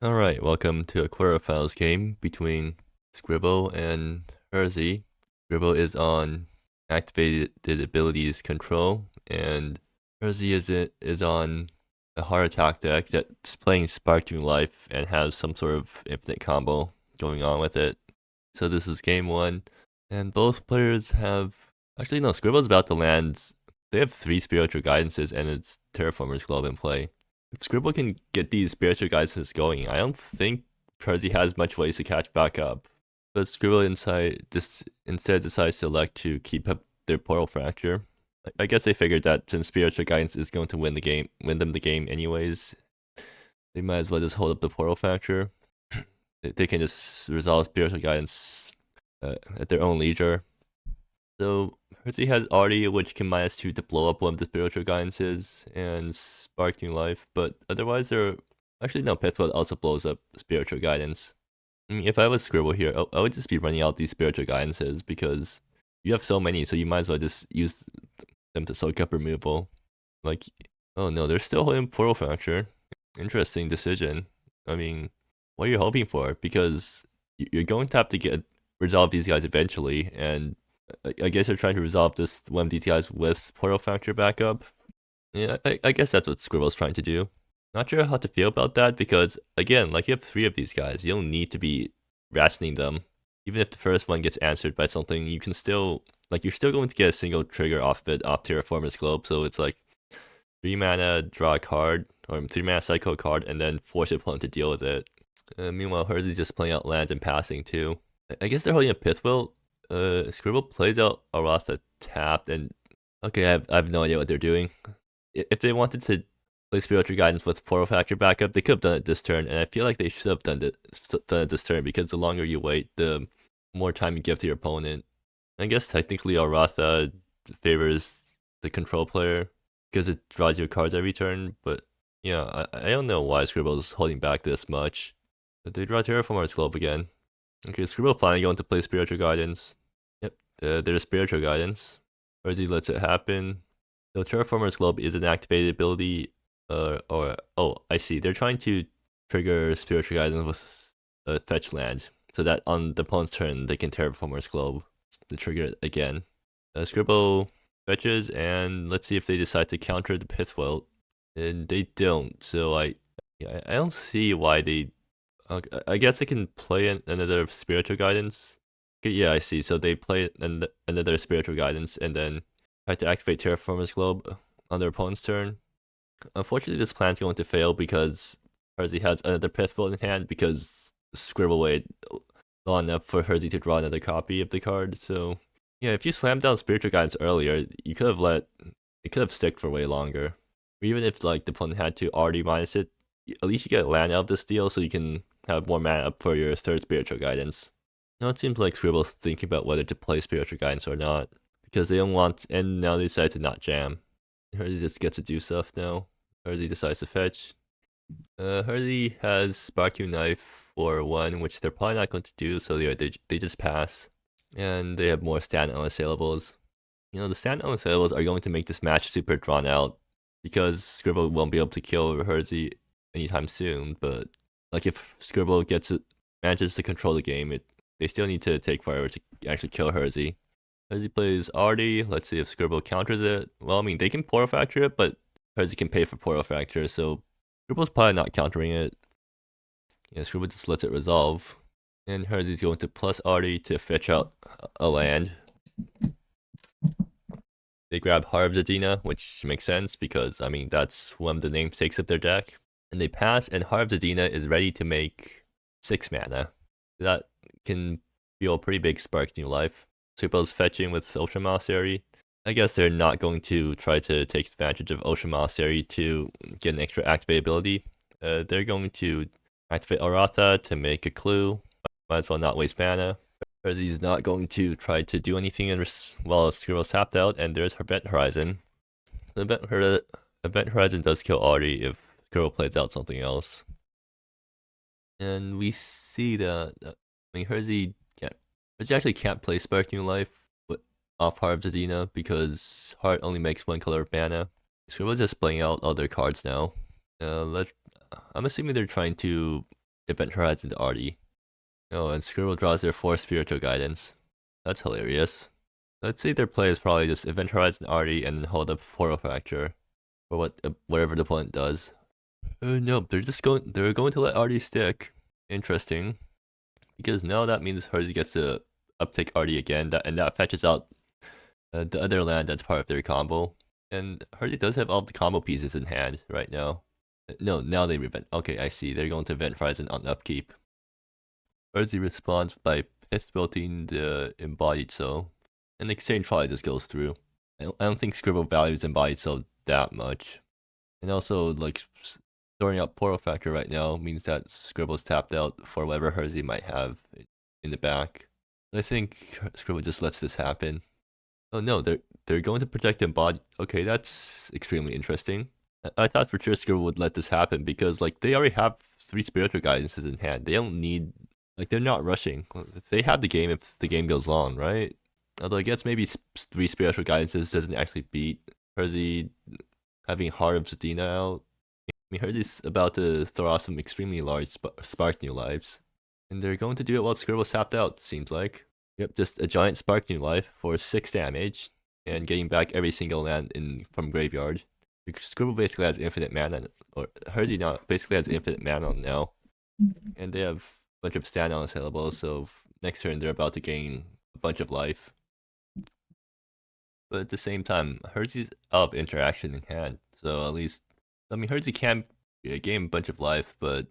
Alright, welcome to a quarterfinals game between Scribble and Herzi. Scribble is on activated abilities control, and Herzi is on a heart attack deck that's playing Sparking Life and has some sort of infinite combo going on with it. So this is game one, and both players have... Actually, no, Scribble's about to land. They have 3 Spiritual Guidances and it's Terraformer's Globe in play. If Scribble can get these spiritual guidances going, I don't think Herzi has much ways to catch back up. But Scribble instead decides to elect to keep up their portal fracture. I guess they figured that since spiritual guidance is going to win them the game anyways, they might as well just hold up the portal fracture. They can just resolve spiritual guidance at their own leisure. So Herzi has Artie, which can -2 to blow up one of the spiritual guidances and spark new life, but otherwise they're... Actually no, Pithwood also blows up spiritual guidance. I mean, if I was Scribble here, I would just be running out these spiritual guidances because you have so many, so you might as well just use them to soak up removal. Like, oh no, they're still holding portal fracture. Interesting decision. I mean, what are you hoping for? Because you're going to have to resolve these guys eventually, and I guess they're trying to resolve this one DTIs with portal fracture backup. Yeah, I guess that's what Scribble's trying to do. Not sure how to feel about that because, again, like you have 3 of these guys, you don't need to be rationing them. Even if the first one gets answered by something, you can still, like, you're still going to get a single trigger off of it, off Terraformer's Globe, so it's like 3 mana, draw a card, or 3 mana, cycle a card, and then force your opponent to deal with it. Meanwhile, Herzi's just playing out lands and passing too. I guess they're holding a Pithwell. Scribble plays out Aratha tapped, and okay, I have no idea what they're doing. If they wanted to play Spiritual Guidance with Portal Fracture backup, they could have done it this turn, and I feel like they should have done it this turn because the longer you wait, the more time you give to your opponent. I guess technically Aratha favors the control player because it draws you cards every turn, but yeah, I don't know why Scribble is holding back this much. But they draw Terraformer's Globe again. Okay, Scribble finally going to play Spiritual Guidance. Yep, there's Spiritual Guidance. Herzi lets it happen. So Terraformer's Globe is an activated ability, oh, I see. They're trying to trigger Spiritual Guidance with a fetch land, so that on the opponent's turn they can Terraformer's Globe to trigger it again. Scribble fetches, and let's see if they decide to counter the Pithwell. And they don't, so I don't see why they... I guess they can play another Spiritual Guidance. Okay, yeah, I see. So they play another Spiritual Guidance and then try to activate Terraformer's Globe on their opponent's turn. Unfortunately, this plan's going to fail because Herzi has another Pithwell in hand because Scribble waited long enough for Herzi to draw another copy of the card. So yeah, if you slammed down Spiritual Guidance earlier, you could have it could have sticked for way longer. Or even if like the opponent had to already minus it, at least you get land out of this deal so you can have more mana up for your third Spiritual Guidance. Now it seems like Scribble's thinking about whether to play Spiritual Guidance or not, because they don't want, and now they decide to not jam. Herzi just gets to do stuff now. Herzi decides to fetch. Herzi has Spark You Knife for 1, which they're probably not going to do, so they just pass. And they have more stand unassailables. You know, the stand unassailables are going to make this match super drawn out, because Scribble won't be able to kill Herzi anytime soon, but like if Scribble manages to control the game, they still need to take forever to actually kill Herzi. Herzi plays Artie. Let's see if Scribble counters it. Well, I mean, they can Portal Fracture it, but Herzi can pay for Portal Fracture, so Scribble's probably not countering it. Yeah, Scribble just lets it resolve. And Herzi's going to plus Artie to fetch out a land. They grab Heart of Zadina, which makes sense because, I mean, that's one of the namesakes of their deck. And they pass, and Heart of Zadina is ready to make 6 mana. That can feel a pretty big spark new life. Scribble's fetching with Ultra Monastery. I guess they're not going to try to take advantage of Ultra Monastery to get an extra activate ability. They're going to activate Aratha to make a clue. Might as well not waste mana. Herzi's not going to try to do anything while Scribble's tapped out, and there's her Event Horizon. The Event Horizon does kill Artie if Scribble plays out something else. And we see that, I mean, Herzi actually can't play Spark New Life off Heart of Zadina because Heart only makes 1 color of mana. Scribble's just playing out other cards now. I'm assuming they're trying to Event Horizon to Artie. Oh, and Scribble draws their 4 Spiritual Guidance. That's hilarious. Let's say their play is probably just Event Horizon Artie and then hold up Portal Fracture. Or whatever the opponent does. Nope, they're going to let Artie stick. Interesting. Because now that means Herzi gets to uptake Artie again, and that fetches out the other land that's part of their combo. And Herzi does have all the combo pieces in hand right now. No, now they revent. Okay, I see. They're going to Event Horizon on upkeep. Herzi responds by pith building the Embodied Soul. And the exchange probably just goes through. I don't think Scribble values Embodied Soul that much. And also, like, storing up Portal Factor right now means that Scribble's tapped out for whatever Herzi might have in the back. I think Scribble just lets this happen. Oh no, they're going to protect Embodied. Okay, that's extremely interesting. I thought for sure Scribble would let this happen because, like, they already have 3 Spiritual Guidances in hand. They don't need, like, they're not rushing. They have the game if the game goes long, right? Although I guess maybe 3 Spiritual Guidances doesn't actually beat Herzi having Heart of Zadina out. I mean, Herzi's about to throw out some extremely large Spark New Lives. And they're going to do it while Scribble's tapped out, seems like. Yep, just a giant Spark New Life for 6 damage, and getting back every single land from Graveyard. Scribble basically has infinite mana, or Herzi now basically has infinite mana now. And they have a bunch of stand-on syllables, so next turn they're about to gain a bunch of life. But at the same time, Herzi's out of interaction in hand, so at least, I mean, Herzi can gain a bunch of life, but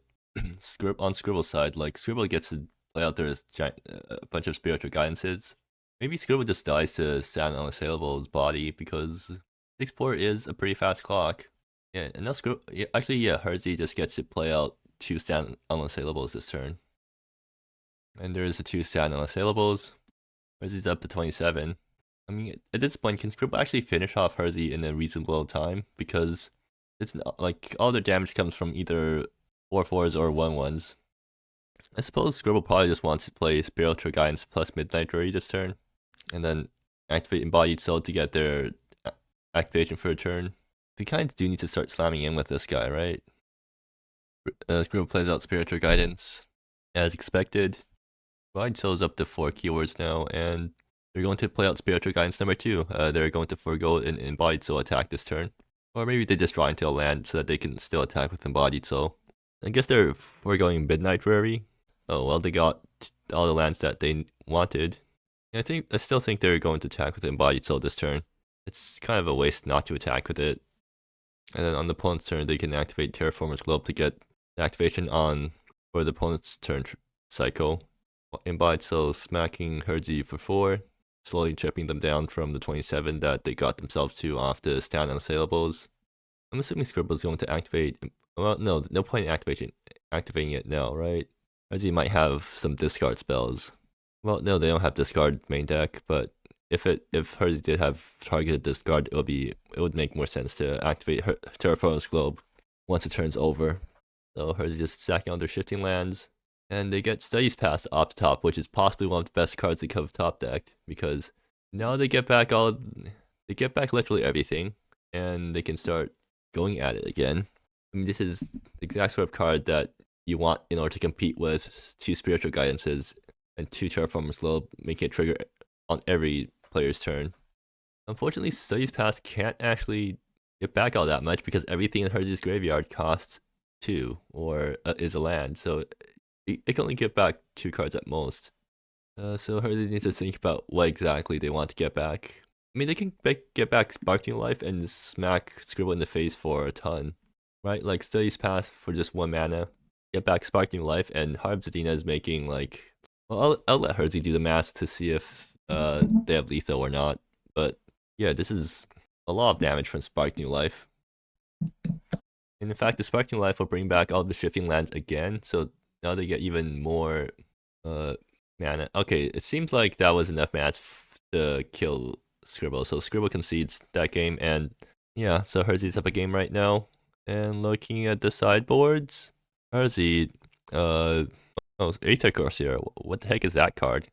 on Scribble's side, like, Scribble gets to play out there a bunch of Spiritual Guidances. Maybe Scribble just dies to stand on Assailable's body, because 6-4 is a pretty fast clock. Yeah, and now Scribble, Herzi just gets to play out 2 stand unassailable this turn. And there is a 2 stand unassailable. Herzi's up to 27. I mean, at this point, can Scribble actually finish off Herzi in a reasonable time? Because it's not, like, all their damage comes from either 4/4s or 1/1s. I suppose Scribble probably just wants to play Spiritual Guidance plus Midnight Fury this turn, and then activate Embodied Soul to get their activation for a turn. They kind of do need to start slamming in with this guy, right? Scribble plays out Spiritual Guidance, as expected. Embodied Soul is up to 4 keywords now, and they're going to play out Spiritual Guidance number 2. They're going to forego an Embodied Soul attack this turn. Or maybe they just draw into a land so that they can still attack with Embodied Soul. I guess they're foregoing Midnight Fury. Oh, well, they got all the lands that they wanted. I still think they're going to attack with Embodied Soul this turn. It's kind of a waste not to attack with it. And then on the opponent's turn, they can activate Terraformer's Globe to get the activation on for the opponent's turn cycle. Embodied Soul smacking Herzi for 4, slowly chipping them down from the 27 that they got themselves to off the stand unassailables. I'm assuming Scribble is going to activate. Well, no point in activating it now, right? Herzi might have some discard spells. Well, no, they don't have discard main deck, but if Herzi did have targeted discard, it would make more sense to activate Terraformer's Globe once the turn's over. So Herzi just stacking on their shifting lands, and they get Studies Pass off the top, which is possibly one of the best cards they could have top decked, because now they get back literally everything, and they can start going at it again. I mean, this is the exact sort of card that you want in order to compete with 2 Spiritual Guidances and 2 Terraformer's Globe, making it trigger on every player's turn. Unfortunately, Studies Pass can't actually get back all that much because everything in Herzi's graveyard costs 2 or is a land, so it can only get back 2 cards at most. So Herzi needs to think about what exactly they want to get back. I mean, they can get back Sparking Life and smack Scribble in the face for a ton, right? Like, Studies Pass for just 1 mana, get back Sparking Life, and Heart of Zadina is making, like... Well, I'll let Herzi do the math to see if they have lethal or not. But yeah, this is a lot of damage from Spark New Life. And in fact, the Spark New Life will bring back all the shifting lands again, so now they get even more mana. Okay, it seems like that was enough mana to kill Scribble, so Scribble concedes that game, and yeah, so Herzi's up a game right now. And looking at the sideboards, Herzi, oh, HerziQuerzi, what the heck is that card?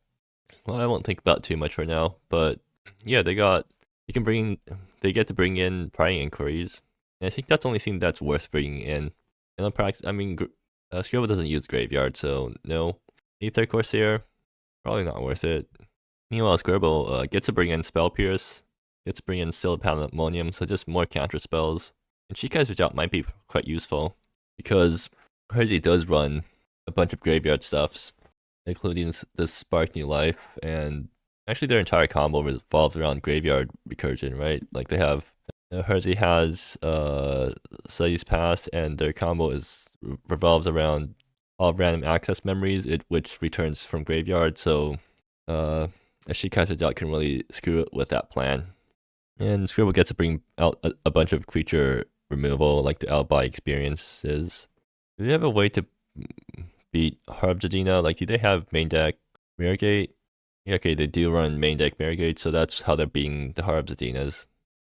Well, I won't think about it too much for now, but yeah, they get to bring in Prying Inquiries, and I think that's the only thing that's worth bringing in. And I mean, Scribble doesn't use graveyard, so no. Aether Corsair, probably not worth it. Meanwhile, Scribble gets to bring in Spell Pierce, gets to bring in Still Pandemonium, so just more counter spells. And Shikai's Reach Out might be quite useful, because Herzi does run a bunch of graveyard stuffs, including this Spark New Life, and actually their entire combo revolves around graveyard recursion, right? Like they have, Herzi has Studies Past, and their combo revolves around all random access memories, which returns from graveyard, so a Shikai's Reach Out can really screw it with that plan. And Scribble gets to bring out a bunch of creature removal, like the Outbuy experiences. Do they have a way to beat Harbjadina? Like, do they have main deck Mirrorgate? Yeah, okay, they do run main deck Mirrorgate, so that's how they're beating the Harbjadinas.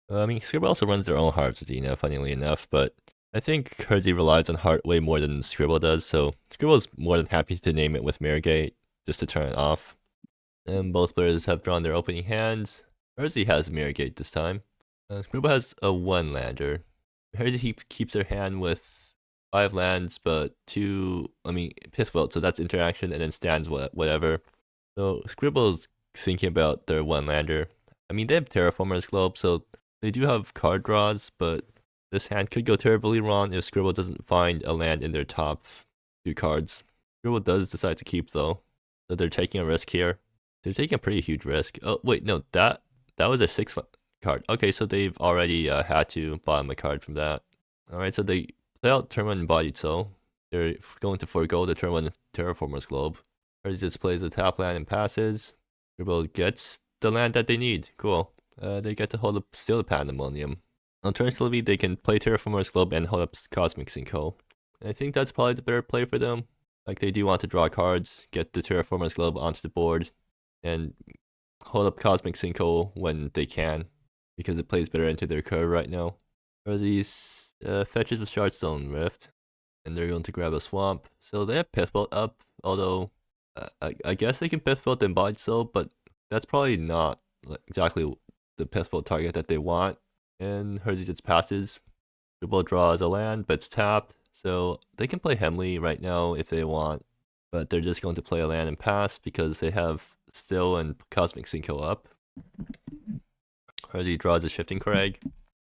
I mean, Scribble also runs their own Harbjadina, funnily enough, but I think Herzi relies on Heart way more than Scribble does, so Scribble is more than happy to name it with Mirrorgate, just to turn it off. And both players have drawn their opening hands. Herzi has Mirrorgate this time. Scribble has a 1-lander. Herzi keeps their hand with 5 lands, but 2, Pithwelt, so that's interaction, and then stands whatever. So Scribble's thinking about their 1-lander. I mean, they have Terraformer's Globe, so they do have card draws, but this hand could go terribly wrong if Scribble doesn't find a land in their top 2 cards. Scribble does decide to keep, though, so they're taking a risk here. They're taking a pretty huge risk. Oh, wait, no, that was a 6 card. Okay, so they've already had to bottom a card from that. Alright, so they play out turn 1 Embodied Soul. They're going to forego the turn 1 Terraformer's Globe. Herzi just plays a tap land and passes. Scribble gets the land that they need. Cool. They get to hold up Still the Pandemonium. Alternatively, they can play Terraformer's Globe and hold up Cosmic Sinkhole. I think that's probably the better play for them. Like, they do want to draw cards, get the Terraformer's Globe onto the board, and hold up Cosmic Sinkhole when they can, because it plays better into their curve right now. Herzi's fetches with Shardstone Rift, and they're going to grab a Swamp. So they have Pithwelt up, although I guess they can Pithwelt the Embodied Soul, but that's probably not exactly the Pithwelt target that they want. And Herzi just passes. Scribble draws a land, but it's tapped, so they can play Hemley right now if they want, but they're just going to play a land and pass because they have Still and Cosmic Sinkhole up. Herzi draws a Shifting Crag.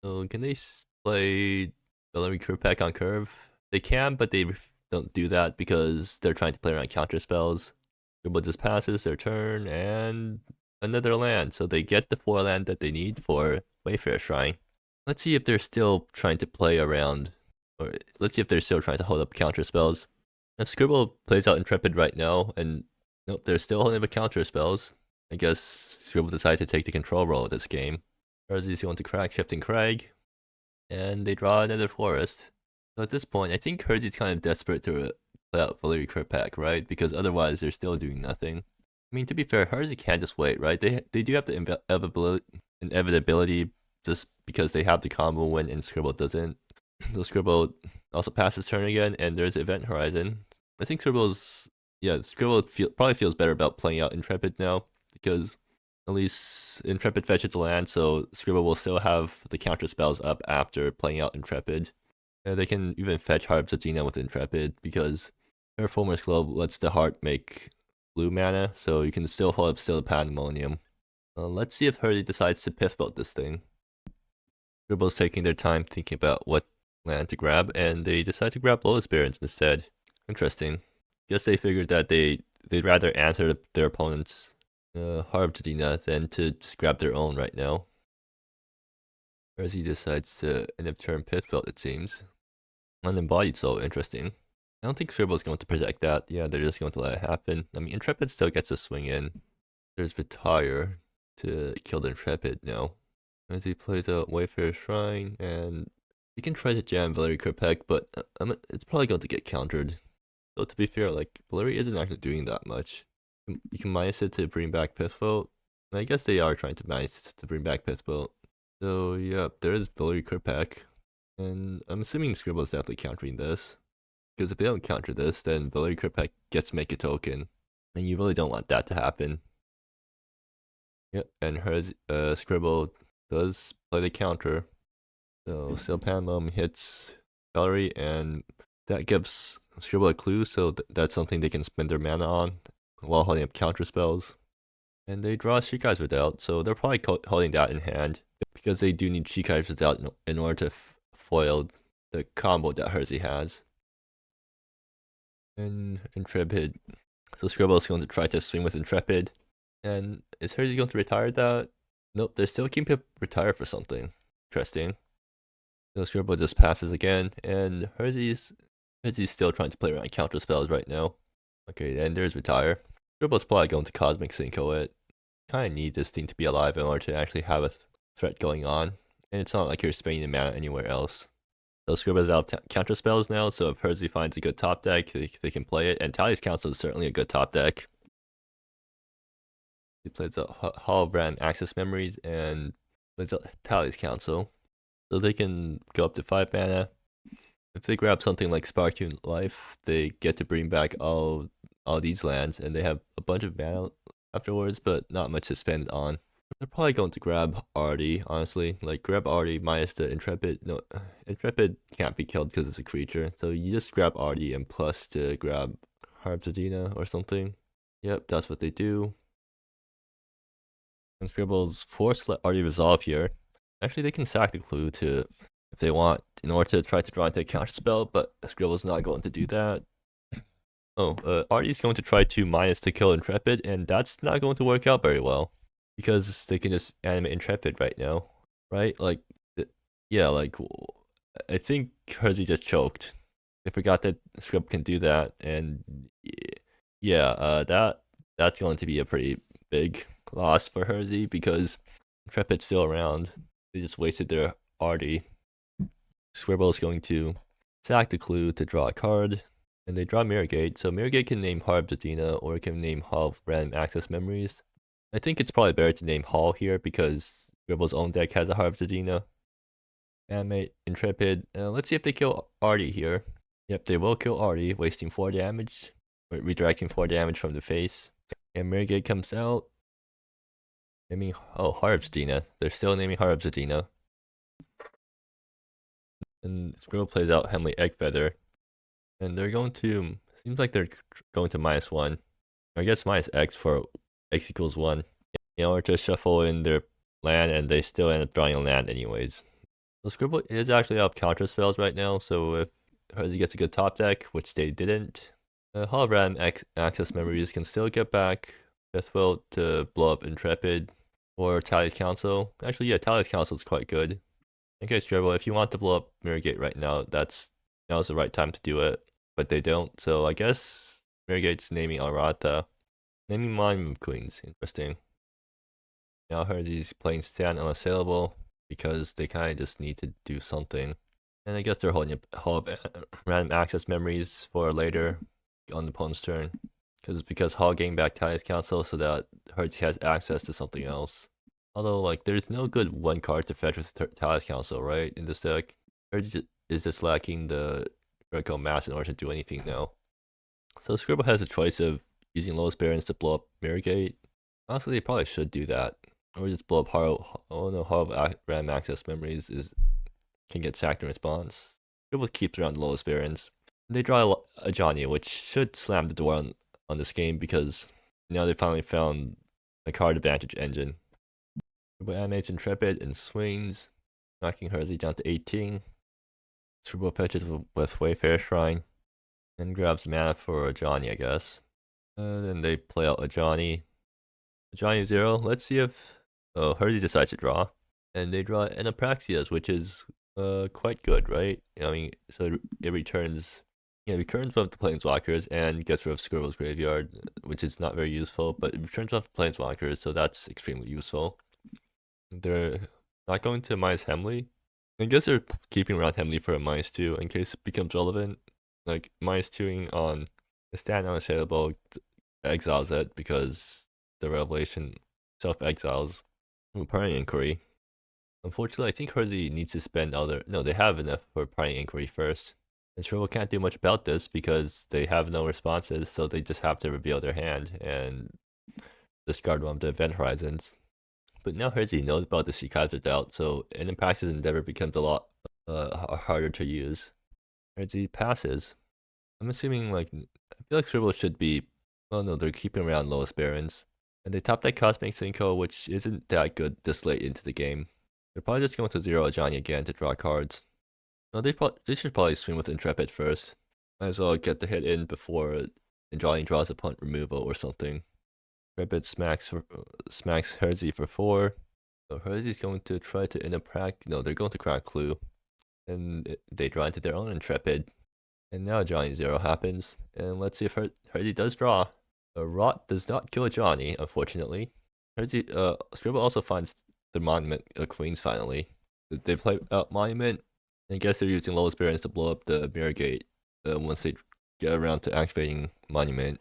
So can they play Valerie Krupek on curve? They can, but they don't do that because they're trying to play around counter spells. Scribble just passes their turn and another land, so they get the 4 land that they need for Wayfarer Shrine. Let's see if they're still trying to play around, or let's see if they're still trying to hold up counter spells. And Scribble plays out Intrepid right now, and nope, they're still holding up counter spells. I guess Scribble decided to take the control role of this game. Herzi's going to crack Shifting Crag, and they draw another forest. So at this point, I think Herzi's kind of desperate to play out Valerie Krupek, right? Because otherwise, they're still doing nothing. I mean, to be fair, Herzi can't just wait, right? They do have the inevitability just because they have the combo win and Scribble doesn't. So Scribble also passes turn again, and there's Event Horizon. I think Scribble probably feels better about playing out Intrepid now, because at least Intrepid fetches land, so Scribble will still have the counter spells up after playing out Intrepid. And they can even fetch Harbjadina with Intrepid, because Terraformer's Globe lets the heart make blue mana, so you can still hold up Still Pandemonium. Let's see if Herzi decides to Pithwelt this thing. Scribble's taking their time thinking about what land to grab, and they decide to grab Lotus Barons instead. Interesting. Guess they figured that they'd rather answer their opponent's Harbjadina than to just grab their own right now. Herzi decides to end of turn Pithwelt, it seems. Unembodied Soul, interesting. I don't think Scribble's going to protect that. Yeah, they're just going to let it happen. I mean, Intrepid still gets a swing in. There's Retire to kill the Intrepid now. As he plays out Wayfarer Shrine, and he can try to jam Valerie Krupek, but it's probably going to get countered. So to be fair, like, Valerie isn't actually doing that much. You can minus it to bring back Pithwelt. And I guess they are trying to minus to bring back Pithwelt. So yeah, there is Valerie Krupek. And I'm assuming Scribble is definitely countering this. Because if they don't counter this, then Valerie Krupek gets to make a token. And you really don't want that to happen. Yep, and Scribble does play the counter. So Still Pandemonium hits Valerie, and that gives Scribble a clue, so that's something they can spend their mana on while holding up counter spells. And they draw Shikai's Redoubt, so they're probably holding that in hand because they do need Shikai's Redoubt in order to foil the combo that Herzi has. And Intrepid. So Scribble is going to try to swing with Intrepid. And is Herzi going to retire that? Nope, they're still keeping it retire for something. Interesting. So Scribble just passes again, and Herzi's still trying to play around counter spells right now. Okay, and there's retire. Scribble's probably going to Cosmic Synco it. Kind of need this thing to be alive in order to actually have a threat going on. And it's not like you're spending the mana anywhere else. So Scribble's out of counter spells now, so if Herzi finds a good top deck, they can play it. And Tally's Council is certainly a good top deck. He plays a Hologram Access Memories and plays a Tally's Council. So they can go up to 5 mana. If they grab something like Sparkune Life, they get to bring back all these lands, and they have a bunch of mana afterwards, but not much to spend on. They're probably going to grab Artie, honestly. Like, grab Artie minus the Intrepid. No, Intrepid can't be killed because it's a creature. So you just grab Artie and plus to grab Harbzadina or something. Yep, that's what they do. And Scribble's forced to let Artie resolve here. Actually, they can sack the clue to, if they want, in order to try to draw into a counter spell, but Scribble's not going to do that. Oh, Artie's going to try to minus to kill Intrepid, and that's not going to work out very well. Because they can just animate Intrepid right now, right? Like, yeah, like, I think Herzi just choked. I forgot that Scribble can do that, and yeah, that's going to be a pretty big loss for Herzi because Intrepid's still around. They just wasted their Artie. Scribble is going to sack the clue to draw a card, and they draw Mirror Gate. So Mirror Gate can name Harbzadina, or it can name Hall of Random Access Memories. I think it's probably better to name Hall here because Scribble's own deck has a Harbzadina. Animate Intrepid. Let's see if they kill Artie here. Yep, they will kill Artie, wasting 4 damage. Redirecting 4 damage from the face. And Mirror Gate comes out. Naming, oh, Harbzadina. They're still naming Harbzadina. And Scribble plays out Hemley Eggfeather. And they're going to, seems like they're going to -1. I guess -X for X equals 1 in order to shuffle in their land, and they still end up drawing a land anyways. So Scribble is actually up counter spells right now, so if Herzi gets a good top deck, which they didn't, Hologram Access Memories can still get back Deathwill to blow up Intrepid or Tally's Council. Actually, yeah, Tally's Council is quite good. Okay, Scribble, if you want to blow up Mirror Gate right now, now's the right time to do it, but they don't, so I guess Mirror Gate's naming Arata. Naming Monument Queens, interesting. Now Herzi's playing Stand Unassailable because they kind of just need to do something. And I guess they're holding a Hall of Random Access Memories for later on the opponent's turn. Because Hall getting back Tally's Council so that Herzi has access to something else. Although, like, there's no good 1 card to fetch with Tally's Council, right, in this deck. Herzi is just lacking the critical mass in order to do anything now. So Scribble has a choice of using Lowest Barons to blow up Mirror Gate. Honestly, they probably should do that. Or just blow up Hall of Random Access Memories can get sacked in response. Scribble keeps around the Lowest Barons. They draw a Johnny, which should slam the door on this game because now they finally found a card advantage engine. Scribble animates Intrepid and swings, knocking Herzi down to 18. Scribble pitches with Wayfarer Shrine and grabs mana for a Johnny, I guess. Then they play out a Johnny 0. Let's see if Herzi decides to draw, and they draw an Apraxias, which is quite good, right? I mean, so it returns one of the Planeswalkers and gets rid of Scribble's graveyard, which is not very useful, but it returns off the Planeswalkers, so that's extremely useful. They're not going to minus Hemley. I guess they're keeping around Hemley for a -2 in case it becomes relevant. Like -2ing on a Stand Unassailable exiles it because the Revelation self-exiles. Parting Inquiry. Unfortunately, I think Herzi needs to spend no, they have enough for Parting Inquiry first. And Scribble can't do much about this because they have no responses, so they just have to reveal their hand and discard one of the event horizons. But now Herzi knows about the Shikai's Redoubt, so an Apraxis Endeavor becomes a lot harder to use. Herzi passes. I'm assuming like I feel like Scribble should be. Well, no, they're keeping around lowest barons, and they top that Cosmic Cinco, which isn't that good this late into the game. They're probably just going to zero Johnny again to draw cards. No, they should probably swing with Intrepid first. Might as well get the hit in before Johnny draws a punt removal or something. Intrepid smacks Herzi for 4. So Herzi's going to try to Inappract. No, they're going to crack Clue. And they draw into their own Intrepid. And now Johnny 0 happens. And let's see if Herzi does draw. Rot does not kill Johnny, unfortunately. Scribble also finds the Monument Queens finally. They play out Monument. I guess they're using lowest barons to blow up the Mirror Gate once they get around to activating Monument.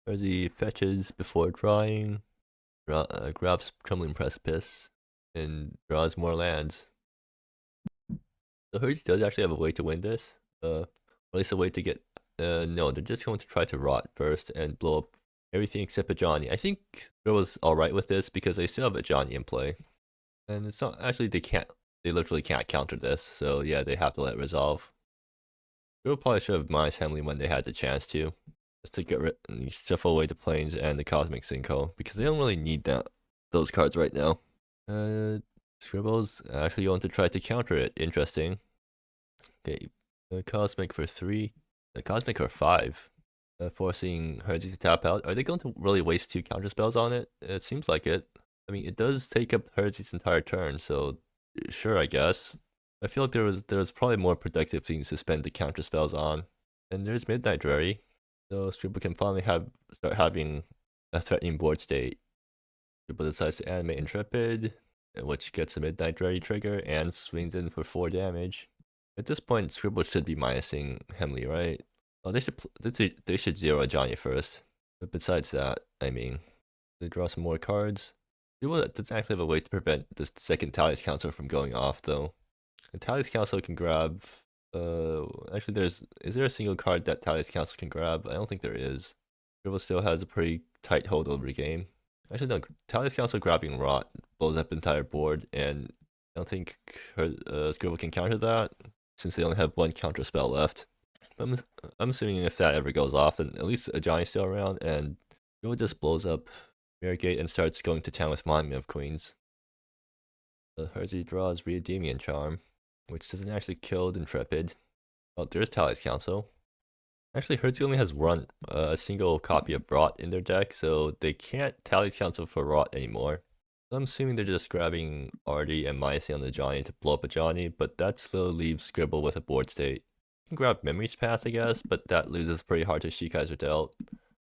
Herzi fetches before drawing, grabs Trembling Precipice, and draws more lands. So Herzi does actually have a way to win this, or at least a way to get. No, they're just going to try to rot first and blow up everything except a Johnny. I think was alright with this because they still have a Johnny in play, and it's not actually they literally can't counter this. So yeah, they have to let it resolve. They probably should have minus Hemley when they had the chance to, just to get rid shuffle away the planes and the Cosmic Cinco because they don't really need those cards right now. Scribble's actually going to try to counter it. Interesting. Okay, Cosmic for 3, Cosmic for 5, forcing Herzi to tap out. Are they going to really waste 2 counter spells on it? It seems like it. I mean, it does take up Herzi's entire turn, so sure, I guess. I feel like there was probably more productive things to spend the counter spells on. And there's Midnight Dreary, so Scribble can finally start having a threatening board state. Scribble decides to animate Intrepid, which gets a Midnight Dreary trigger and swings in for 4 damage. At this point, Scribble should be minusing Hemley, right? Oh, they should zero Johnny first. But besides that, I mean, they draw some more cards. Scribble doesn't actually have a way to prevent the second Tally's Council from going off, though. The Tally's Council can grab. Actually, is there a single card that Tally's Council can grab? I don't think there is. Scribble still has a pretty tight hold over the game. Actually, no. Tally's Council grabbing Rot blows up the entire board, and I don't think Scribble can counter that since they only have 1 counter spell left. I'm assuming if that ever goes off, then at least a Johnny's still around, and Scribble just blows up Mirror Gate and starts going to town with Monument of Queens. Herzi draws Reademian Charm, which doesn't actually kill the Intrepid. Oh, there's Tally's Council. Actually, Herzi only has a single copy of Rot in their deck, so they can't Tally's Council for Rot anymore. So I'm assuming they're just grabbing Artie and minusing on the Johnny to blow up a Johnny, but that still leaves Scribble with a board state. You can grab Memory's Pass, I guess, but that loses pretty hard to Shikai's Redelt.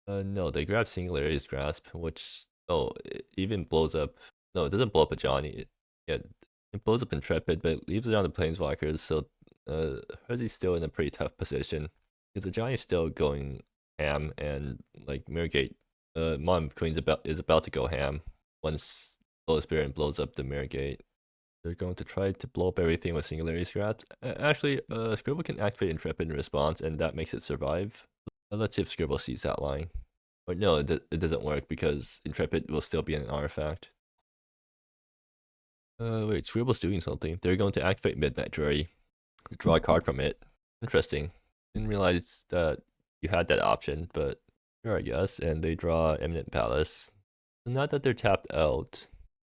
No, they grab Singularity's Grasp, which, it even blows up. No, it doesn't blow up a Johnny. It blows up Intrepid, but it leaves it on the Planeswalkers, so Herzi's still in a pretty tough position. Because the Johnny's still going ham, and like Mirror Gate, Mom Queen's is about to go ham once Lowest Baron blows up the Mirror Gate. They're going to try to blow up everything with Singularity Scraps. Actually, Scribble can activate Intrepid in response, and that makes it survive. Let's see if Scribble sees that line. But no, it doesn't work because Intrepid will still be an artifact. Wait, Scribble's doing something. They're going to activate Midnight Dreary. Draw a card from it. Interesting. Didn't realize that you had that option, but sure, I guess. And they draw Eminent Palace. So now that they're tapped out,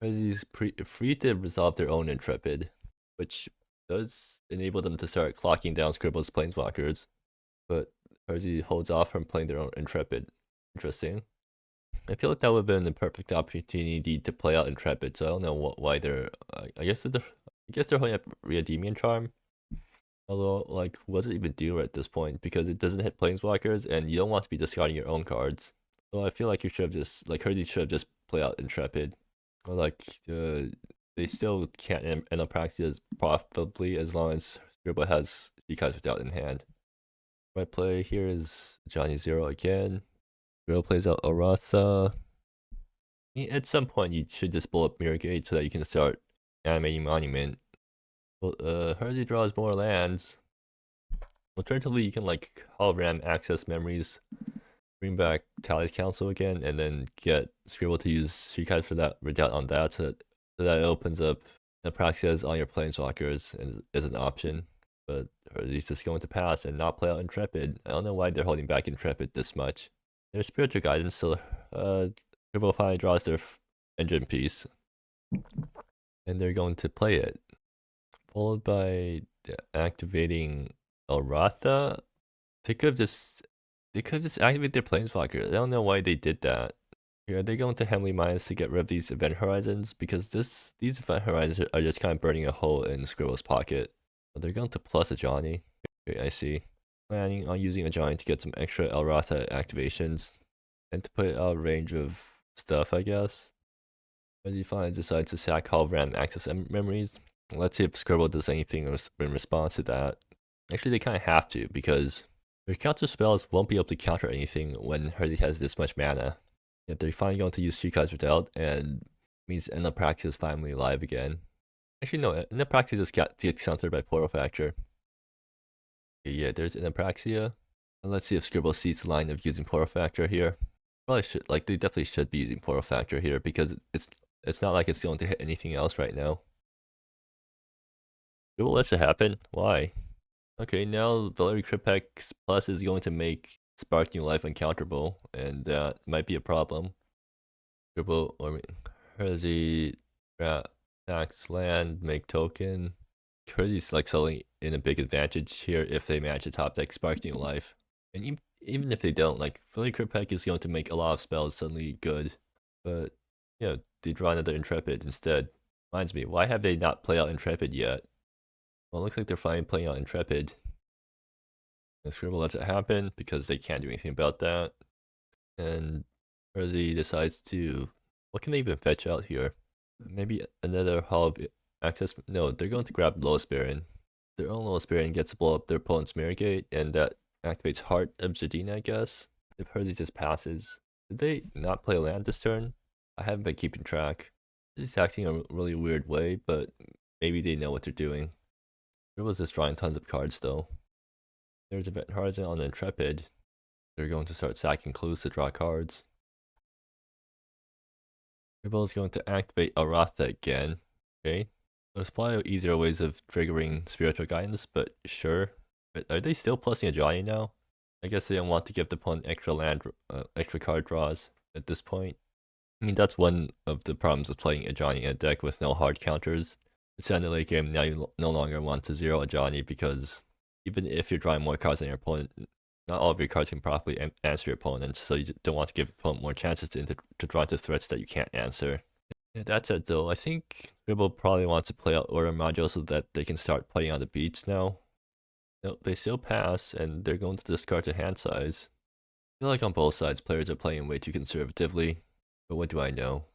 Herzi's free to resolve their own Intrepid, which does enable them to start clocking down Scribble's Planeswalkers. But Herzi holds off from playing their own Intrepid. Interesting. I feel like that would have been the perfect opportunity to play out Intrepid, so I don't know why they're. I guess they're holding up Reademian Charm. Although, like, what does it even do at this point? Because it doesn't hit Planeswalkers, and you don't want to be discarding your own cards. So I feel like you should have just, like, Herzi should have just play out Intrepid. Or, like, they still can't end up practicing as profitably as long as Scribble has Shikai's Redelt in hand. My play here is Johnny 0 again. Scribble plays out Aratha. At some point, you should just blow up Mirror Gate so that you can start animating Monument. Well, Herzi draws more lands. Alternatively, you can like hologram access memories, bring back Tally's Council again, and then get Scribble to use Shikai for that Redoubt on that, so that it opens up the Praxis on your Planeswalkers as an option. but Herzi's just going to pass and not play out Intrepid. I don't know why they're holding back Intrepid this much. There's Spiritual Guidance, so Scribble finally draws their engine piece. And they're going to play it. Followed by activating Elratha. They could have just activate their Planeswalker. I don't know why they did that. Are they going to Hemley Minus to get rid of these event horizons? Because these event horizons are just kind of burning a hole in Scribble's pocket. So they're going to plus a Johnny. Okay, I see. Planning on using a Johnny to get some extra Elratha activations. And to put out a range of stuff, I guess. As he finally decides to sack all random access memories. Let's see if Scribble does anything in response to that. Actually, they kind of have to, because their counter spells won't be able to counter anything when Herzi has this much mana. Yet they're finally going to use Street Cards Without, and means Endopraxia is finally alive again. Actually, no, Endopraxia just gets countered by Portal Factor. Okay, yeah, there's Endopraxia. And let's see if Scribble sees the line of using Portal Factor here. Probably should, they definitely should be using Portal Factor here, because it's not like it's going to hit anything else right now. Scribble lets it happen? Why? Okay, now Valerie Kripek's plus is going to make Spark New Life uncounterable, and that might be a problem. Scribble, or Herzi, tax land, make token. Herzi's like selling in a big advantage here if they manage to top deck Spark New Life. And even if they don't, like, Valerie Kripek is going to make a lot of spells suddenly good. But, you know, they draw another Intrepid instead. Reminds me, why have they not played out Intrepid yet? Well, it looks like they're finally playing out Intrepid. And Scribble lets it happen because they can't do anything about that. And Herzi decides to... What can they even fetch out here? Maybe another Hall of Access? No, they're going to grab Lowest Baron. Their own Lowest Baron gets to blow up their opponent's Mirror Gate, and that activates Heart of Zadina, I guess. If Herzi just passes. Did they not play land this turn? I haven't been keeping track. They're just acting a really weird way, but maybe they know what they're doing. There was just drawing tons of cards though. There's Event Horizon on the Intrepid. They're going to start sacking clues to draw cards. Scribble is going to activate Elratha again. Okay. There's probably easier ways of triggering Spiritual Guidance, but sure. But are they still plussing a Johnny now? I guess they don't want to give the opponent extra land, extra card draws at this point. I mean, that's one of the problems with playing a Johnny in a deck with no hard counters. It's in the late game, now you no longer want to zero a Johnny because even if you're drawing more cards than your opponent, not all of your cards can properly answer your opponent, so you don't want to give your opponent more chances to draw into threats that you can't answer. Yeah, that said though, I think Scribble probably wants to play out Order Module so that they can start playing on the beats now. Nope, they still pass, and they're going to discard to hand size. I feel like on both sides, players are playing way too conservatively, but what do I know?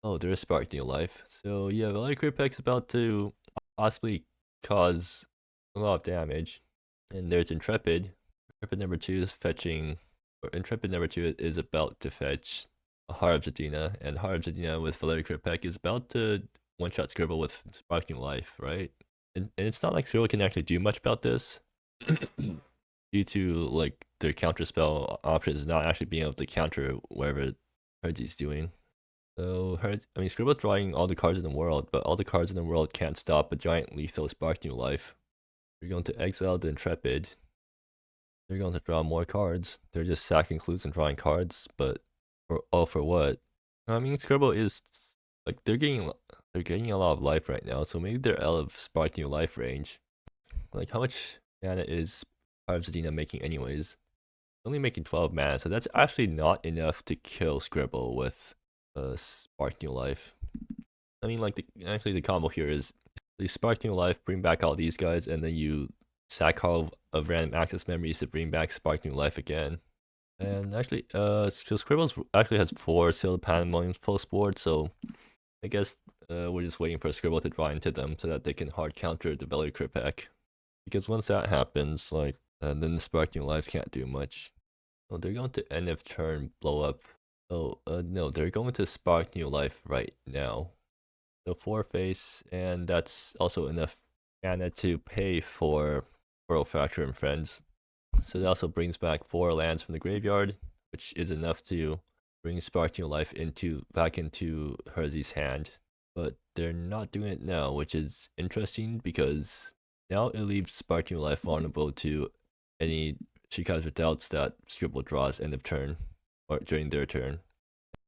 Oh, there is Spark New Life. So yeah, Valerie Kripek's about to possibly cause a lot of damage. And there's Intrepid. Intrepid number 2 is fetching, or Intrepid number 2 is about to fetch a Heart of Zadina, and Heart of Zadina with Valerie Kripek is about to one-shot Scribble with Spark New Life, right? And it's not like Scribble can actually do much about this. Due to like their counterspell options not actually being able to counter whatever Herzi's doing. So Scribble's drawing all the cards in the world, but all the cards in the world can't stop a giant lethal Spark New Life. They're going to exile the Intrepid. They're going to draw more cards. They're just sacking clues and drawing cards, but for what? I mean, Scribble is like they're getting a lot of life right now, so maybe they're out of Spark New Life range. Like, how much mana is Heart of Zadina making anyways? Only making 12 mana, so that's actually not enough to kill Scribble with Spark New Life. I mean, like, actually the combo here is you Spark New Life, bring back all these guys, and then you sack all of random access memories to bring back Spark New Life again. And actually, so Scribble actually has 4 sealed pandemoniums post board, so I guess we're just waiting for Scribble to draw into them so that they can hard counter the Valerie Kripek. Because once that happens, like, then the Spark New Lives can't do much. So they're going to end of turn blow up. Oh, no, they're going to Spark New Life right now. So 4 face, and that's also enough mana to pay for Portal Factor and Friends. So that also brings back 4 lands from the graveyard, which is enough to bring Spark New Life back into Herzi's hand. But they're not doing it now, which is interesting because Now it leaves Sparking Life vulnerable to any Shikai's Redoubts that Scribble draws end of turn or during their turn.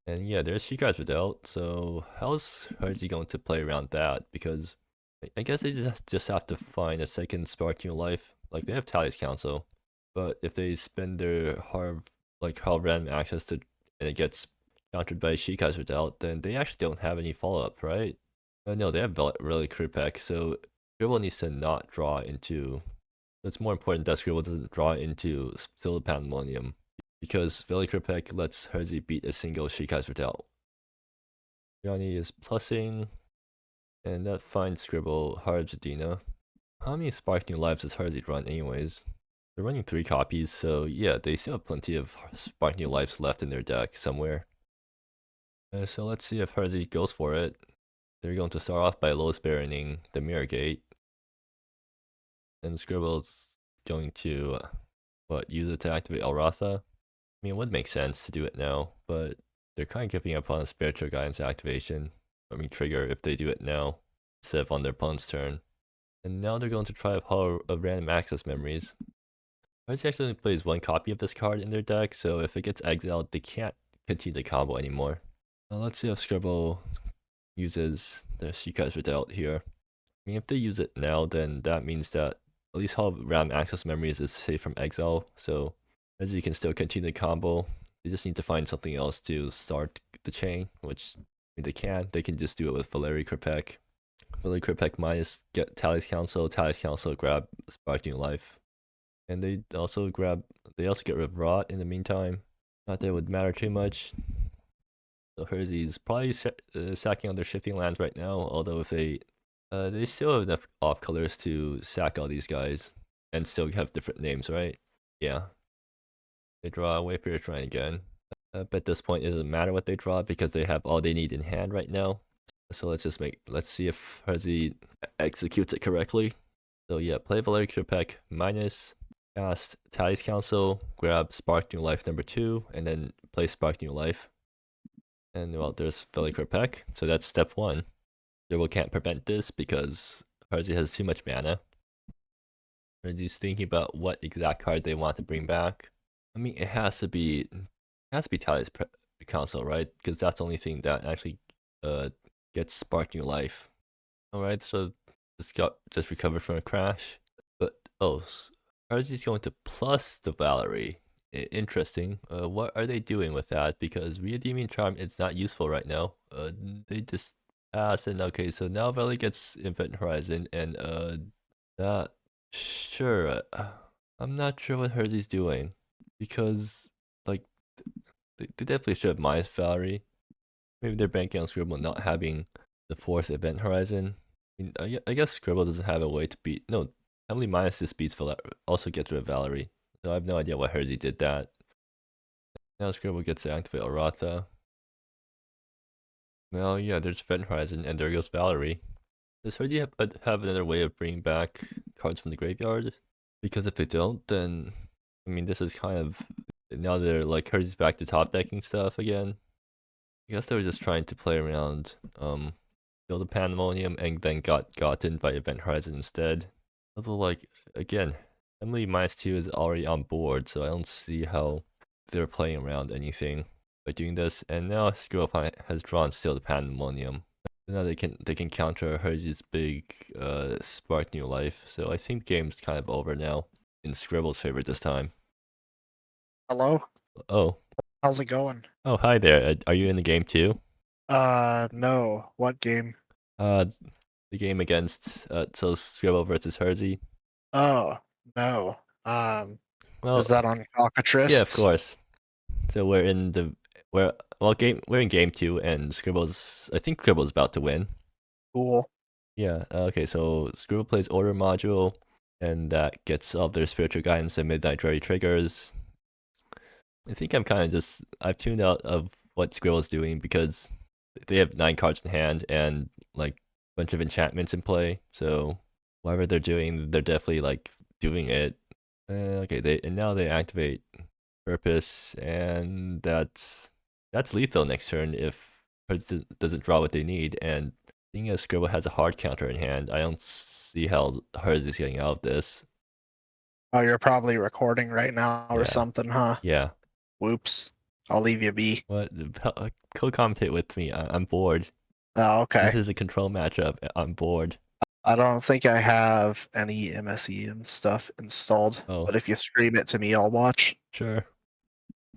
And yeah, there's Shikai's Redoubt. So how's Herzi going to play around that? Because I guess they just have to find a second Sparking Life. Like they have Tally's Council, but if they spend their hard random access to and it gets countered by Shikai's Redoubt, then they actually don't have any follow up, right? No, they have really clear pack, so Scribble needs to not draw into. It's more important that Scribble doesn't draw into Still the Pandemonium, because Veli Kripek lets Herzi beat a single Shikai's Redoubt. Yanni is plussing, and that finds Scribble Harjadina. How many Spark New Lives does Herzi run anyways? They're running 3 copies, so yeah, they still have plenty of Spark New Lives left in their deck somewhere. So let's see if Herzi goes for it. They're going to start off by Lois Baroning the Mirror Gate. And Scribble's going to, use it to activate Alratha? I mean, it would make sense to do it now, but they're kind of giving up on a Spiritual Guidance activation. Trigger if they do it now, instead of on their opponent's turn. And now they're going to try a random access memories. Herzi actually only plays 1 copy of this card in their deck, so if it gets exiled, they can't continue the combo anymore. Now let's see if Scribble uses the Shikai's Redoubt here. I mean, if they use it now, then that means that at least how random access memories is safe from exile, so as you can still continue the combo. They just need to find something else to start the chain, which they can just do it with Valeri Kripek. Valeri Kripek minus get Tally's Council grab Spark New Life. And they also get rid of Rot in the meantime. Not that it would matter too much. So Herzi's probably sacking on their shifting lands right now, although if they still have enough off colors to sack all these guys and still have different names, right? Yeah. They draw Wayfarer Shrine again. But at this point, it doesn't matter what they draw because they have all they need in hand right now. So let's see if Herzi executes it correctly. So yeah, play Valeri Kripek minus, cast Tally's Council, grab Spark New Life number 2, and then play Spark New Life. And well, there's Valeri Kripek, so that's step 1. Scribble can't prevent this because Herzi has too much mana. Herzi's thinking about what exact card they want to bring back. I mean, it has to be Tally's Council, right? Because that's the only thing that actually gets Spark New Life. Alright, so just recovered from a crash. But Herzi's going to plus the Valerie. Interesting. What are they doing with that? Because Redeeming Charm is not useful right now. They just pass, and okay, so now Valley gets Infinite Horizon, and not sure. I'm not sure what Herzi's doing, because like they definitely should have minus Valerie. Maybe they're banking on Scribble not having the 4th Event Horizon. I mean, I guess Scribble doesn't have a way to beat. No, Emily minus this beats also gets rid of Valerie. So I have no idea why Herzi did that. Now Scribble gets to activate Aratha. Now, yeah, there's Event Horizon, and there goes Valerie. Does Herzi have another way of bringing back cards from the graveyard? Because if they don't, then I mean, this is kind of now they're like Herzi's back to top decking stuff again. I guess they were just trying to play around Still the Pandemonium and then got gotten by Event Horizon instead. Also, like, again, Emily minus 2 is already on board, so I don't see how they're playing around anything by doing this. And now Scribble has drawn Still the Pandemonium. Now they can counter Herzi's big Spark New Life. So I think the game's kind of over now in Scribble's favor this time. Hello? Oh. How's it going? Oh, hi there. Are you in the game too? No. What game? The game against so Scribble versus Herzi. Oh, no. Well, Is that on Cockatrice? yeah, of course. So we're in game 2, and I think Scribble's about to win. Cool. Yeah. Okay. So Scribble plays Order Module, and that gets all their Spiritual Guidance and Midnight Jury triggers. I think I've tuned out of what Scribble's doing because they have 9 cards in hand and like a bunch of enchantments in play. So whatever they're doing, they're definitely like doing it. Okay. Now they activate Purpose, and that's lethal next turn if Hertz doesn't draw what they need. And seeing as Scribble has a hard counter in hand, I don't see how Herzi's getting out of this. Oh, you're probably recording right now or Yeah. something, huh? Yeah. Whoops. I'll leave you be. What? Co-commentate with me. I'm bored. Oh, okay. This is a control matchup. I'm bored. I don't think I have any MSEM stuff installed. Oh. But if you stream it to me, I'll watch. Sure.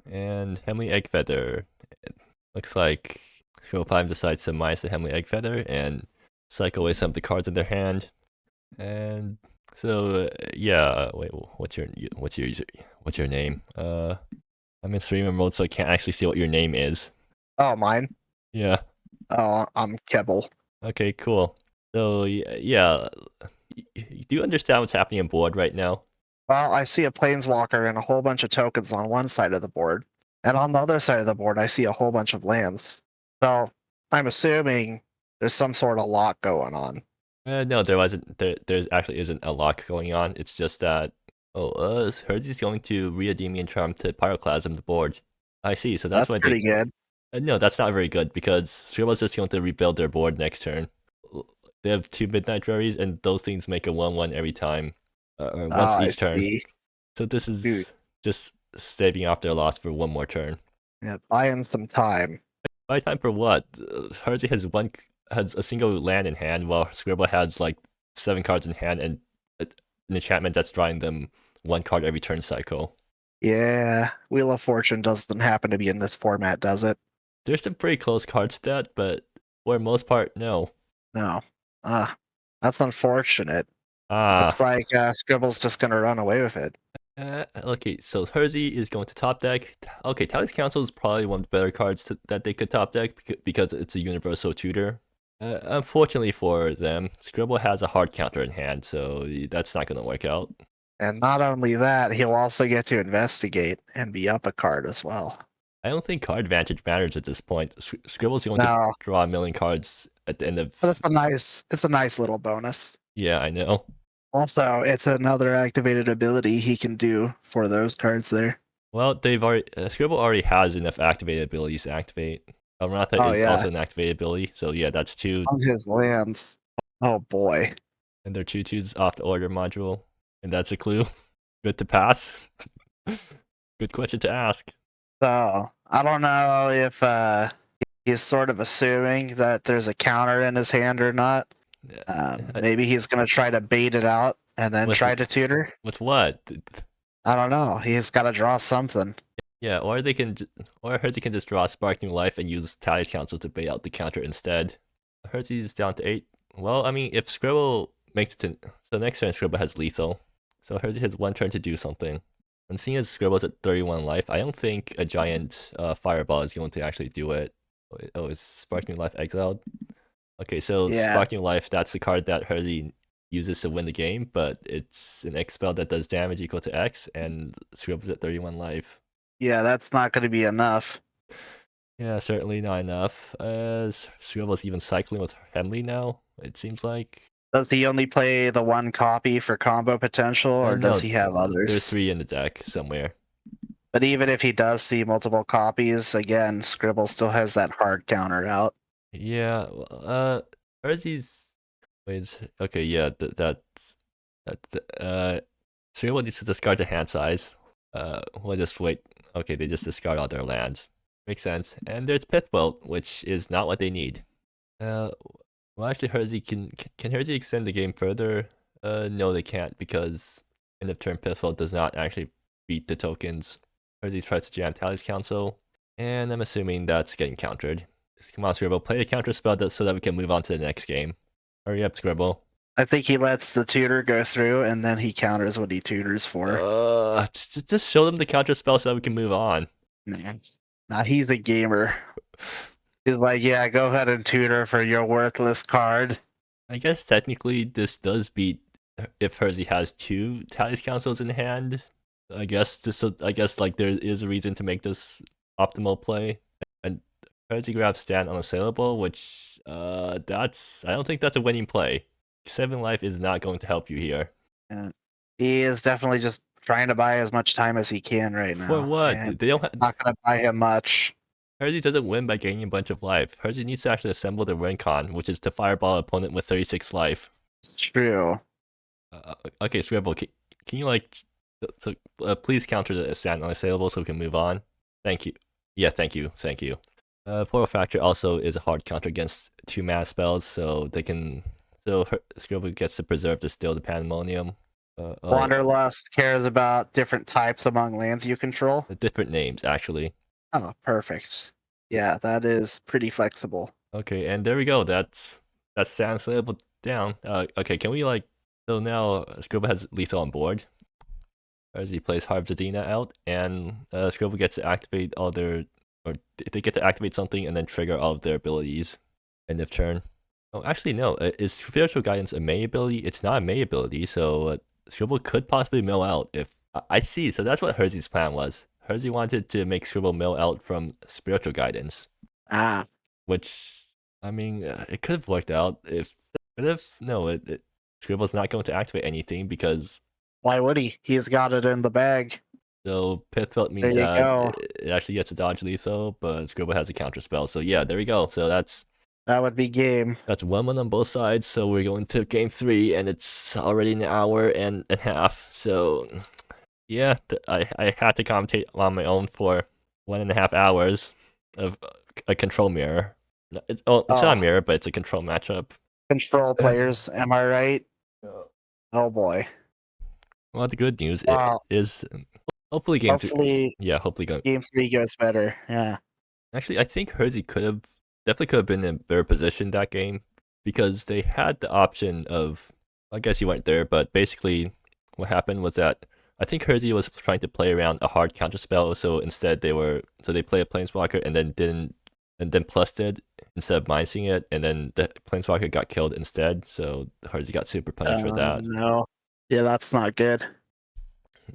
And Hemley Egg Feather. It looks like Scribble 5 decides to minus the Hemley Egg Feather and cycle away some of the cards in their hand. And so yeah, wait, what's your name? I'm in streamer mode, so I can't actually see what your name is. Oh, mine? Yeah. Oh, I'm Kebble. Okay, cool. So yeah, do you understand what's happening on board right now? Well, I see a planeswalker and a whole bunch of tokens on one side of the board. And on the other side of the board, I see a whole bunch of lands. So I'm assuming there's some sort of lock going on. No, there wasn't. There actually isn't a lock going on. It's just that Herzi's going to Reademian Charm to Pyroclasm the board. I see. So that's why pretty good. No, that's not very good because Scribble's just going to rebuild their board next turn. They have 2 Midnight Juries, and those things make a 1/1 every time, or once each turn. So this is just staving off their loss for 1 more turn. Yeah, buying some time. Buy time for what? Herzi has a single land in hand, while Scribble has like 7 cards in hand and an enchantment that's drawing them 1 card every turn cycle. Yeah, Wheel of Fortune doesn't happen to be in this format, does it? There's some pretty close card stat, but for the most part, no. No. That's unfortunate. Ah. Looks like Scribble's just gonna run away with it. Okay, so Herzi is going to top deck. Okay, Tally's Council is probably one of the better cards that they could top deck because it's a universal tutor. Unfortunately for them, Scribble has a hard counter in hand, so that's not going to work out. And not only that, he'll also get to investigate and be up a card as well. I don't think card advantage matters at this point. Scribble's going to draw a million cards at the end of. But it's a nice little bonus. Yeah, I know. Also, it's another activated ability he can do for those cards there. Well, Scribble already has enough activated abilities to activate. Elrata is also an activated ability, so yeah, that's 2. On his lands. Oh boy. And they're 2/2s off the order module. And that's a clue. Good to pass. Good question to ask. So, I don't know if he's sort of assuming that there's a counter in his hand or not. Maybe he's going to try to bait it out and then try to tutor. With what? I don't know. He's got to draw something. Yeah, or Herzi can just draw Spark New Life and use Tally's Council to bait out the counter instead. Herzi's down to 8. Well, I mean, if Scribble makes it to... So next turn, Scribble has lethal. So Herzi has 1 turn to do something. And seeing as Scribble's at 31 life, I don't think a giant fireball is going to actually do it. Oh, is Spark New Life exiled? Okay, so Spark New Life, that's the card that Herzi uses to win the game, but it's an X spell that does damage equal to X, and Scribble's at 31 life. Yeah, that's not going to be enough. Yeah, certainly not enough. Scribble's even cycling with Hemley now, it seems like. Does he only play the 1 copy for combo potential, or does he have others? There's 3 in the deck somewhere. But even if he does see multiple copies, again, Scribble still has that hard counter out. Yeah, Herzi's... Okay, yeah, Scribble needs to discard the hand size. We'll just wait. Okay, they just discard all their lands. Makes sense. And there's Pithwelt, which is not what they need. Well, actually, Herzi can Herzi extend the game further? No, they can't, because end of turn Pithwelt does not actually beat the tokens. Herzi tries to jam Tally's Council, and I'm assuming that's getting countered. Come on, Scribble, play a counter spell so that we can move on to the next game. Hurry up, Scribble. I think he lets the tutor go through, and then he counters what he tutors for. Just show them the counter spell so that we can move on. Nah, he's a gamer. He's like, yeah, go ahead and tutor for your worthless card. I guess technically this does beat if Herzi has 2 Tally's Councils in hand. I guess like there is a reason to make this optimal play. And Herzi grabs stand unassailable, which I don't think that's a winning play. 7 life is not going to help you here. He is definitely just trying to buy as much time as he can right now. For what? They don't not gonna buy him much. Herzi doesn't win by gaining a bunch of life. Herzi needs to actually assemble the win con, which is to fireball an opponent with 36 life. It's true. Okay, Scribble, can you please counter the sound unassailable so we can move on? Thank you. Yeah, thank you. Portal Factor also is a hard counter against 2 mana spells, so Scribble gets to preserve the Still the Pandemonium. Wanderlust cares about different types among lands you control. Different names, actually. Oh, perfect. Yeah, that is pretty flexible. Okay, and there we go. That's sound label down. Okay, can we so now Scribble has lethal on board as he plays Harvzadina out, and Scribble gets to activate all their, or they get to activate something and then trigger all of their abilities end of turn. Oh, actually no. Is Spiritual Guidance a May ability? It's not a May ability, so Scribble could possibly mill out if I see. So that's what Herzi's plan was. Herzi wanted to make Scribble mill out from Spiritual Guidance. Ah. Which, I mean, it could have worked out no, Scribble's not going to activate anything because. Why would he? He's got it in the bag. So Pithfelt means there you that go. it actually gets a dodge lethal, but Scribble has a counter spell. So yeah, there we go. So that would be game. That's 1-1 on both sides. So we're going to game 3, and it's already an hour and a half. So yeah, I had to commentate on my own for 1.5 hours of a control mirror. It's not a mirror, but it's a control matchup. Control players, am I right? Oh boy. Well, the good news is hopefully game 3. Yeah, hopefully game 3 goes better. Yeah. Actually, I think Herzi definitely could have been in a better position that game because they had the option of. I guess you weren't there, but basically, what happened was that I think Herzi was trying to play around a hard counter spell, so instead they played a Planeswalker and then plus did instead of minusing it, and then the Planeswalker got killed instead, so Herzi got super punished for that. No. Yeah, that's not good.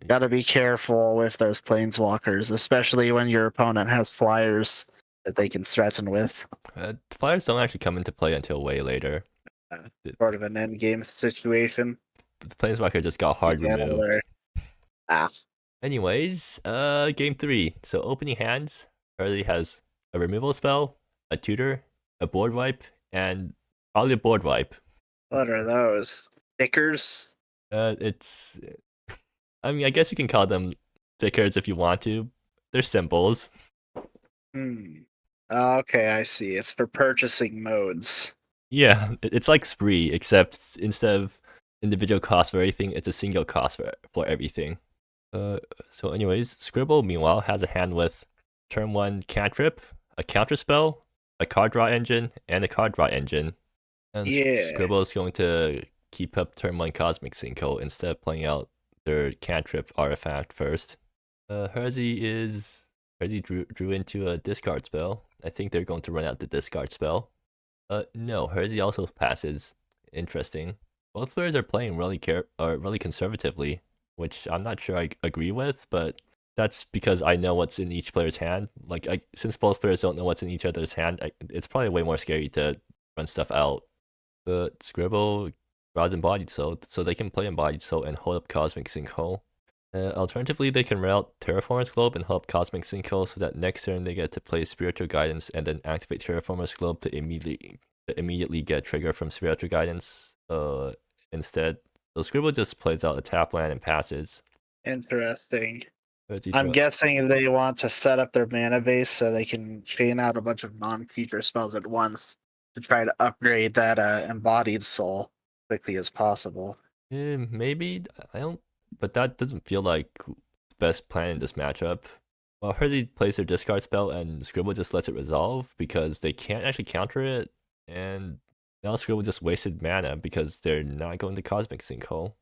Gotta be careful with those Planeswalkers, especially when your opponent has flyers that they can threaten with. Flyers don't actually come into play until way later. Sort of an endgame situation. The Planeswalker just got hard removed. Anyways, game 3. So opening hands, Herzi has a removal spell, a tutor, a board wipe, and probably a board wipe. What are those? Stickers? It's. I mean, I guess you can call them stickers if you want to. They're symbols. Okay, I see. It's for purchasing modes. Yeah, it's like Spree, except instead of individual cost for everything, it's a single cost for everything. So anyways, Scribble, meanwhile, has a hand with turn 1 cantrip, a counterspell, a card draw engine, and a card draw engine. And Scribble is going to keep up turn 1 Cosmic Sinkhole instead of playing out their cantrip artifact first. Herzi drew into a discard spell. I think they're going to run out the discard spell. No, Herzi also passes. Interesting. Both players are playing really conservatively, which I'm not sure I agree with, but that's because I know what's in each player's hand. Since both players don't know what's in each other's hand, it's probably way more scary to run stuff out. But Scribble draws Embodied Soul, so they can play Embodied Soul and hold up Cosmic Sinkhole. Alternatively, they can route Terraformer's Globe and help Cosmic Sinkhole so that next turn they get to play Spiritual Guidance and then activate Terraformer's Globe to immediately get a trigger from Spiritual Guidance instead. So Scribble just plays out a tap land and passes. Interesting. I'm guessing they want to set up their mana base so they can chain out a bunch of non-creature spells at once to try to upgrade that Embodied Soul as quickly as possible. Maybe. I don't. But that doesn't feel like the best plan in this matchup. Well, Herzi plays their discard spell and Scribble just lets it resolve because they can't actually counter it, and now Scribble just wasted mana because they're not going to Cosmic Sinkhole.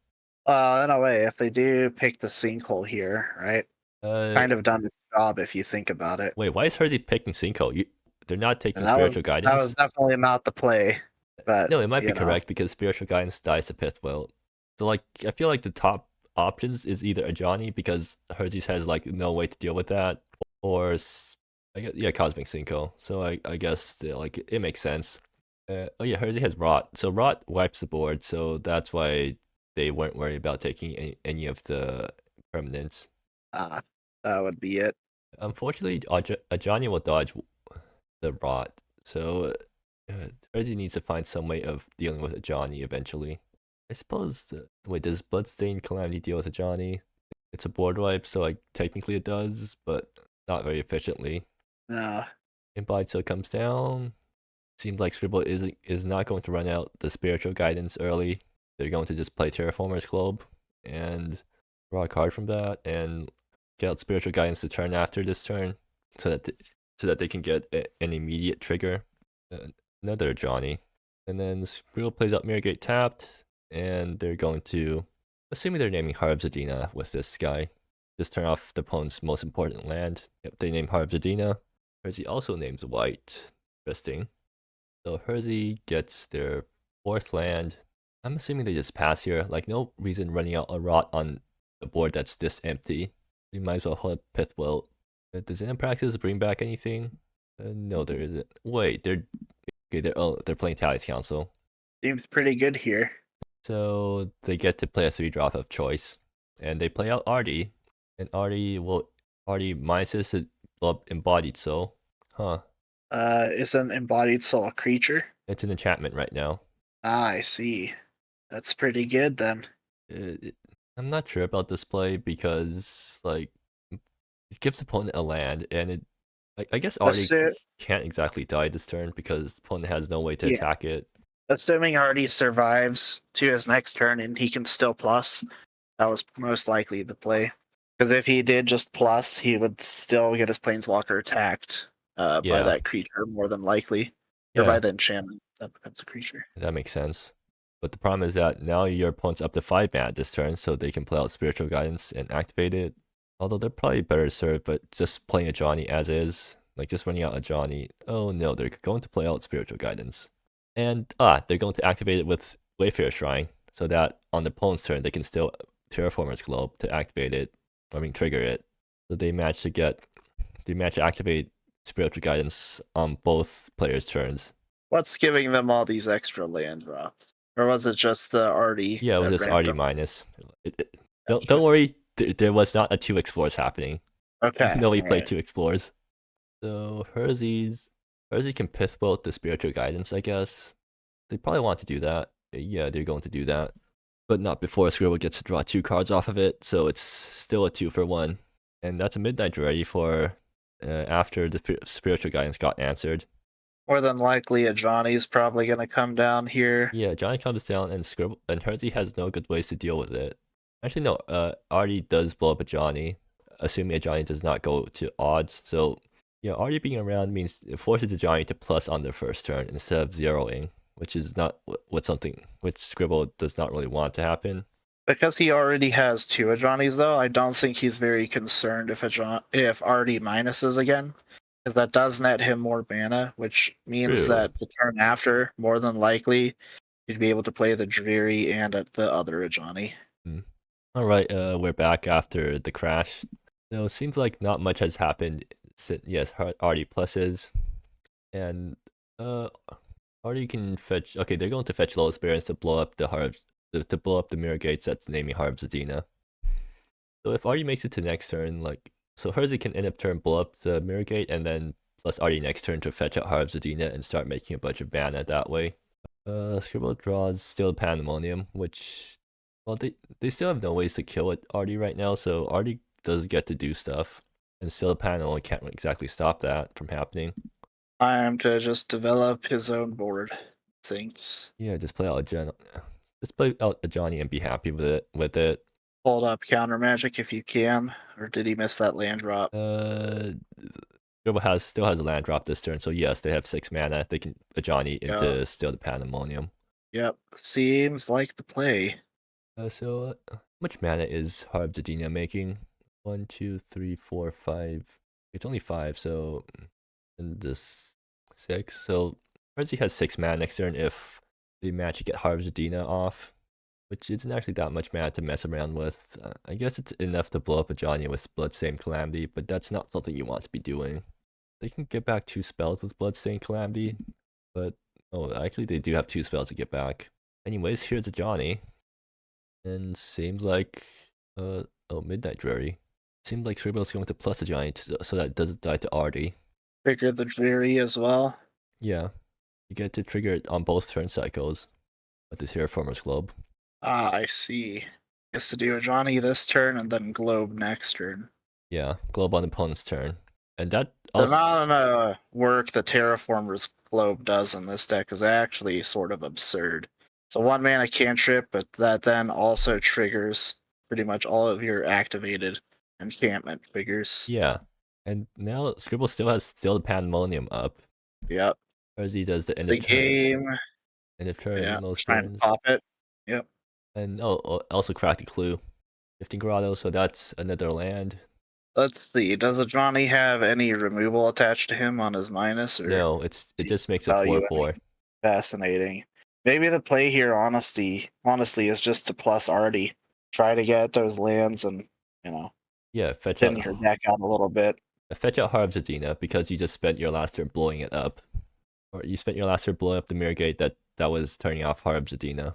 In a way, if they do pick the Sinkhole here, right? Kind of done its job if you think about it. Wait, why is Herzi picking Sinkhole? They're not taking Spiritual Guidance? That was definitely not the play. But no, it might be correct because Spiritual Guidance dies to Pithwell. So I feel like the top options is either Ajani because Herzi's has no way to deal with that, or Cosmic Sinkhole. So I guess it makes sense. Herzi has Rot. So Rot wipes the board, so that's why they weren't worried about taking any of the permanents. That would be it. Unfortunately, Ajani will dodge the Rot, so Herzi needs to find some way of dealing with Ajani eventually. I suppose. Wait, does Bloodstained Calamity deal with a Johnny? It's a board wipe, so like technically it does, but not very efficiently. No. Embodied Soul comes down. Seems like Scribble is not going to run out the spiritual guidance early. They're going to just play Terraformer's Globe and draw a card from that and get out spiritual guidance to turn after this turn, so that they can get an immediate trigger. Another Johnny, and then Scribble plays out Mirrorgate tapped, and they're going to, assuming they're naming Harbzadina with this guy, just turn off the opponent's most important land. Yep, they name Harbzadina. Herzi also names white. Interesting. So Herzi gets their 4th land. I'm assuming they just pass here. Like, no reason running out a rot on a board that's this empty. We might as well hold a Pithwell. Does Praxis bring back anything? No, there isn't. Wait, they're playing Tally's Council. Seems pretty good here. So they get to play a 3-drop of choice, and they play out Artie, and Artie minuses the Embodied Soul. Huh. Is an Embodied Soul a creature? It's an enchantment right now. Ah, I see. That's pretty good then. I'm not sure about this play because like it gives the opponent a land, and I guess Artie can't exactly die this turn because the opponent has no way to attack it. Assuming Artie survives to his next turn and he can still plus, that was most likely the play. Because if he did just plus, he would still get his Planeswalker attacked by that creature more than likely. Or by the enchantment that becomes a creature. That makes sense. But the problem is that now your opponent's up to 5 mana this turn, so they can play out Spiritual Guidance and activate it. Although they're probably better served, but just playing a Johnny as is, like just running out a Johnny, oh no, they're going to play out Spiritual Guidance. And they're going to activate it with Wayfarer Shrine, so that on the opponent's turn they can still Terraformer's Globe to activate it, trigger it. So they manage to activate Spiritual Guidance on both players' turns. What's giving them all these extra land drops? Or was it just the Artie? Yeah, it was just Artie minus. Don't worry, there was not a 2 Explores happening. Okay. Nobody played 2 Explores. So Herzi can Pithwell the Spiritual Guidance, I guess. They probably want to do that. Yeah, they're going to do that. But not before Scribble gets to draw 2 cards off of it, so it's still a 2-for-1. And that's a Midnight Ready for after the Spiritual Guidance got answered. More than likely, a Johnny's probably going to come down here. Yeah, Johnny comes down, and Herzi has no good ways to deal with it. Actually, no, Artie does blow up a Johnny, assuming a Johnny does not go to odds. So, yeah, Artie being around means it forces a Johnny to plus on their first turn instead of zeroing, which is not which Scribble does not really want to happen. Because he already has 2 Johnnies, though, I don't think he's very concerned if Artie minuses again. Because that does net him more mana, which means that the turn after, more than likely, you'd be able to play the Dreary and the other Johnny. Alright, we're back after the crash. So it seems like not much has happened since, yes, Artie pluses. And Artie can fetch, okay, they're going to fetch Low Spirits to blow up the Mirror Gates that's naming Harbzadina. So if Artie makes it to next turn, so Herzi can end up turn blow up the Mirror Gate and then plus Artie next turn to fetch out Harbzadina and start making a bunch of mana that way. Scribble draws Still Pandemonium, which, well, they still have no ways to kill Artie right now, so Artie does get to do stuff, and Still Pandemonium can't exactly stop that from happening. Time to just develop his own board things. Yeah, just play out a Johnny and be happy with it. Hold up Counter Magic if you can, or did he miss that land drop? Scribble still has a land drop this turn, so yes, they have 6 mana. They can a Johnny into Still the Pandemonium. Yep, seems like the play. So how much mana is Harbzadina making? 1, 2, 3, 4, 5. It's only 5, so and this 6. So Herzi has 6 mana next turn if they manage to get Harbzadina off, which isn't actually that much mana to mess around with. I guess it's enough to blow up a Johnny with Bloodstained Calamity, but that's not something you want to be doing. They can get back 2 spells with Bloodstained Calamity, but actually they do have 2 spells to get back. Anyways, here's a Johnny, and seems like Midnight Dreary. Seems like Scribble's going to plus a Johnny so that it doesn't die to Artie. Trigger the Dreary as well. Yeah, you get to trigger it on both turn cycles with the Terraformer's Globe. Ah, I see. Gets to do a Johnny this turn and then Globe next turn. Yeah, Globe on opponent's turn. And that The also... amount of work the Terraformer's Globe does in this deck is actually sort of absurd. So 1 mana cantrip, but that then also triggers pretty much all of your activated enchantment figures. Yeah. And now Scribble still has Still the Pandemonium up. Yep. Herzi does the The game. end of turn, Yeah. low Trying to spirits. pop it. Yep. And also cracked a clue. Shifting Grotto, so that's another land. Let's see. Does a Johnny have any removal attached to him on his minus, or No, it just makes it value 4/4. fascinating? Maybe the play here, honestly, is just to plus Artie. Try to get those lands and Yeah, thin your deck out a little bit. fetch out Harv Zadina because you just spent your last turn blowing it up. Or you spent your last turn blowing up the mirror gate that was turning off Harv Zadina.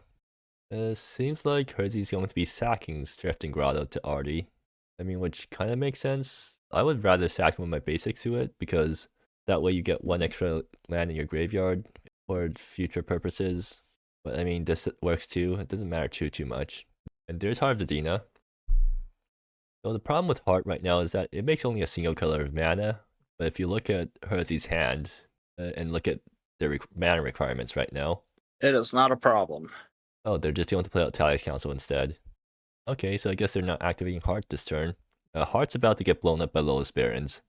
Seems like Herzi's going to be sacking Drifting Grotto to Artie. I mean, which kind of makes sense. I would rather sack one of my basics to it because that way you get one extra land in your graveyard for future purposes. But I mean, this works too. It doesn't matter too much. And there's Harv Zadina. So the problem with Heart right now is that it makes only a single color of mana. But if you look at Herzi's hand and look at their mana requirements right now, It is not a problem. oh, they're just going to play out Tally's Council instead. Okay, so I guess they're not activating Heart this turn. Heart's about to get blown up by Lowest Barons.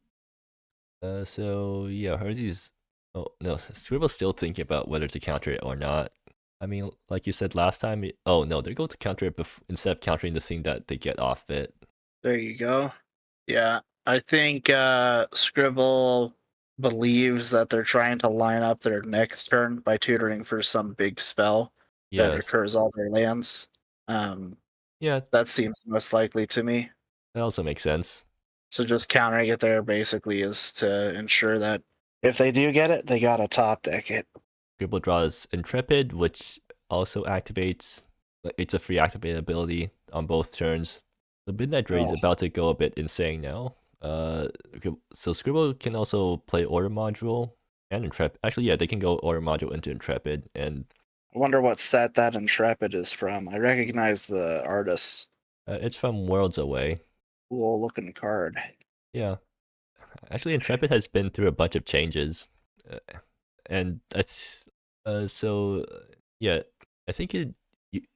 So yeah, Herzi's... Oh, no, Scribble's still thinking about whether to counter it or not. I mean, like you said last time, oh no, they're going to counter it instead of countering the thing that they get off it. There you go. Yeah, I think Scribble believes that they're trying to line up their next turn by tutoring for some big spell that Yes. occurs all their lands. Yeah, That seems most likely to me. that also makes sense. So just countering it there basically is to ensure that if they do get it, they got a top deck it. Scribble draws Intrepid, which also activates... It's a free activate ability on both turns. The Midnight Druid is about to go a bit insane now. So Scribble can also play Order Module and Intrepid. Actually, yeah, they can go Order Module into Intrepid. And I wonder what set that Intrepid is from. I recognize the artist. It's from Worlds Away. Cool looking card. Yeah. Actually, Intrepid has been through a bunch of changes. And yeah, I think it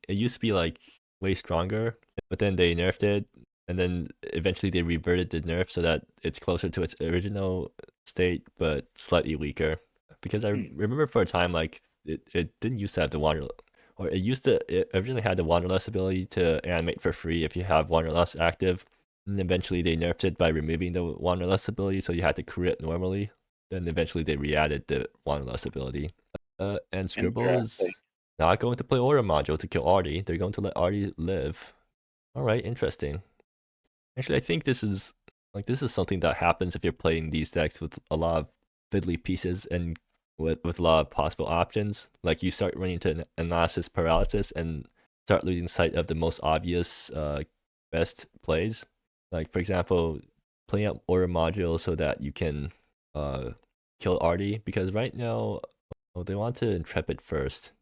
used to be like way stronger, but then they nerfed it, and then eventually they reverted the nerf so that it's closer to its original state, but slightly weaker. Because I remember for a time, like, it didn't used to have the Wander, or it originally had the Wanderlust ability to animate for free if you have Wanderlust active, and eventually they nerfed it by removing the Wanderlust ability, so you had to crew it normally. Then eventually they re-added the Wanderlust ability. And Scribble is not going to play Aura Module to kill Artie. They're going to let Artie live. Alright, interesting. Actually, I think this is something that happens if you're playing these decks with a lot of fiddly pieces and with a lot of possible options. Like, you start running into analysis paralysis and start losing sight of the most obvious best plays. Like, for example, playing out Aura Module so that you can kill Artie, because right now they want to Intrepid first.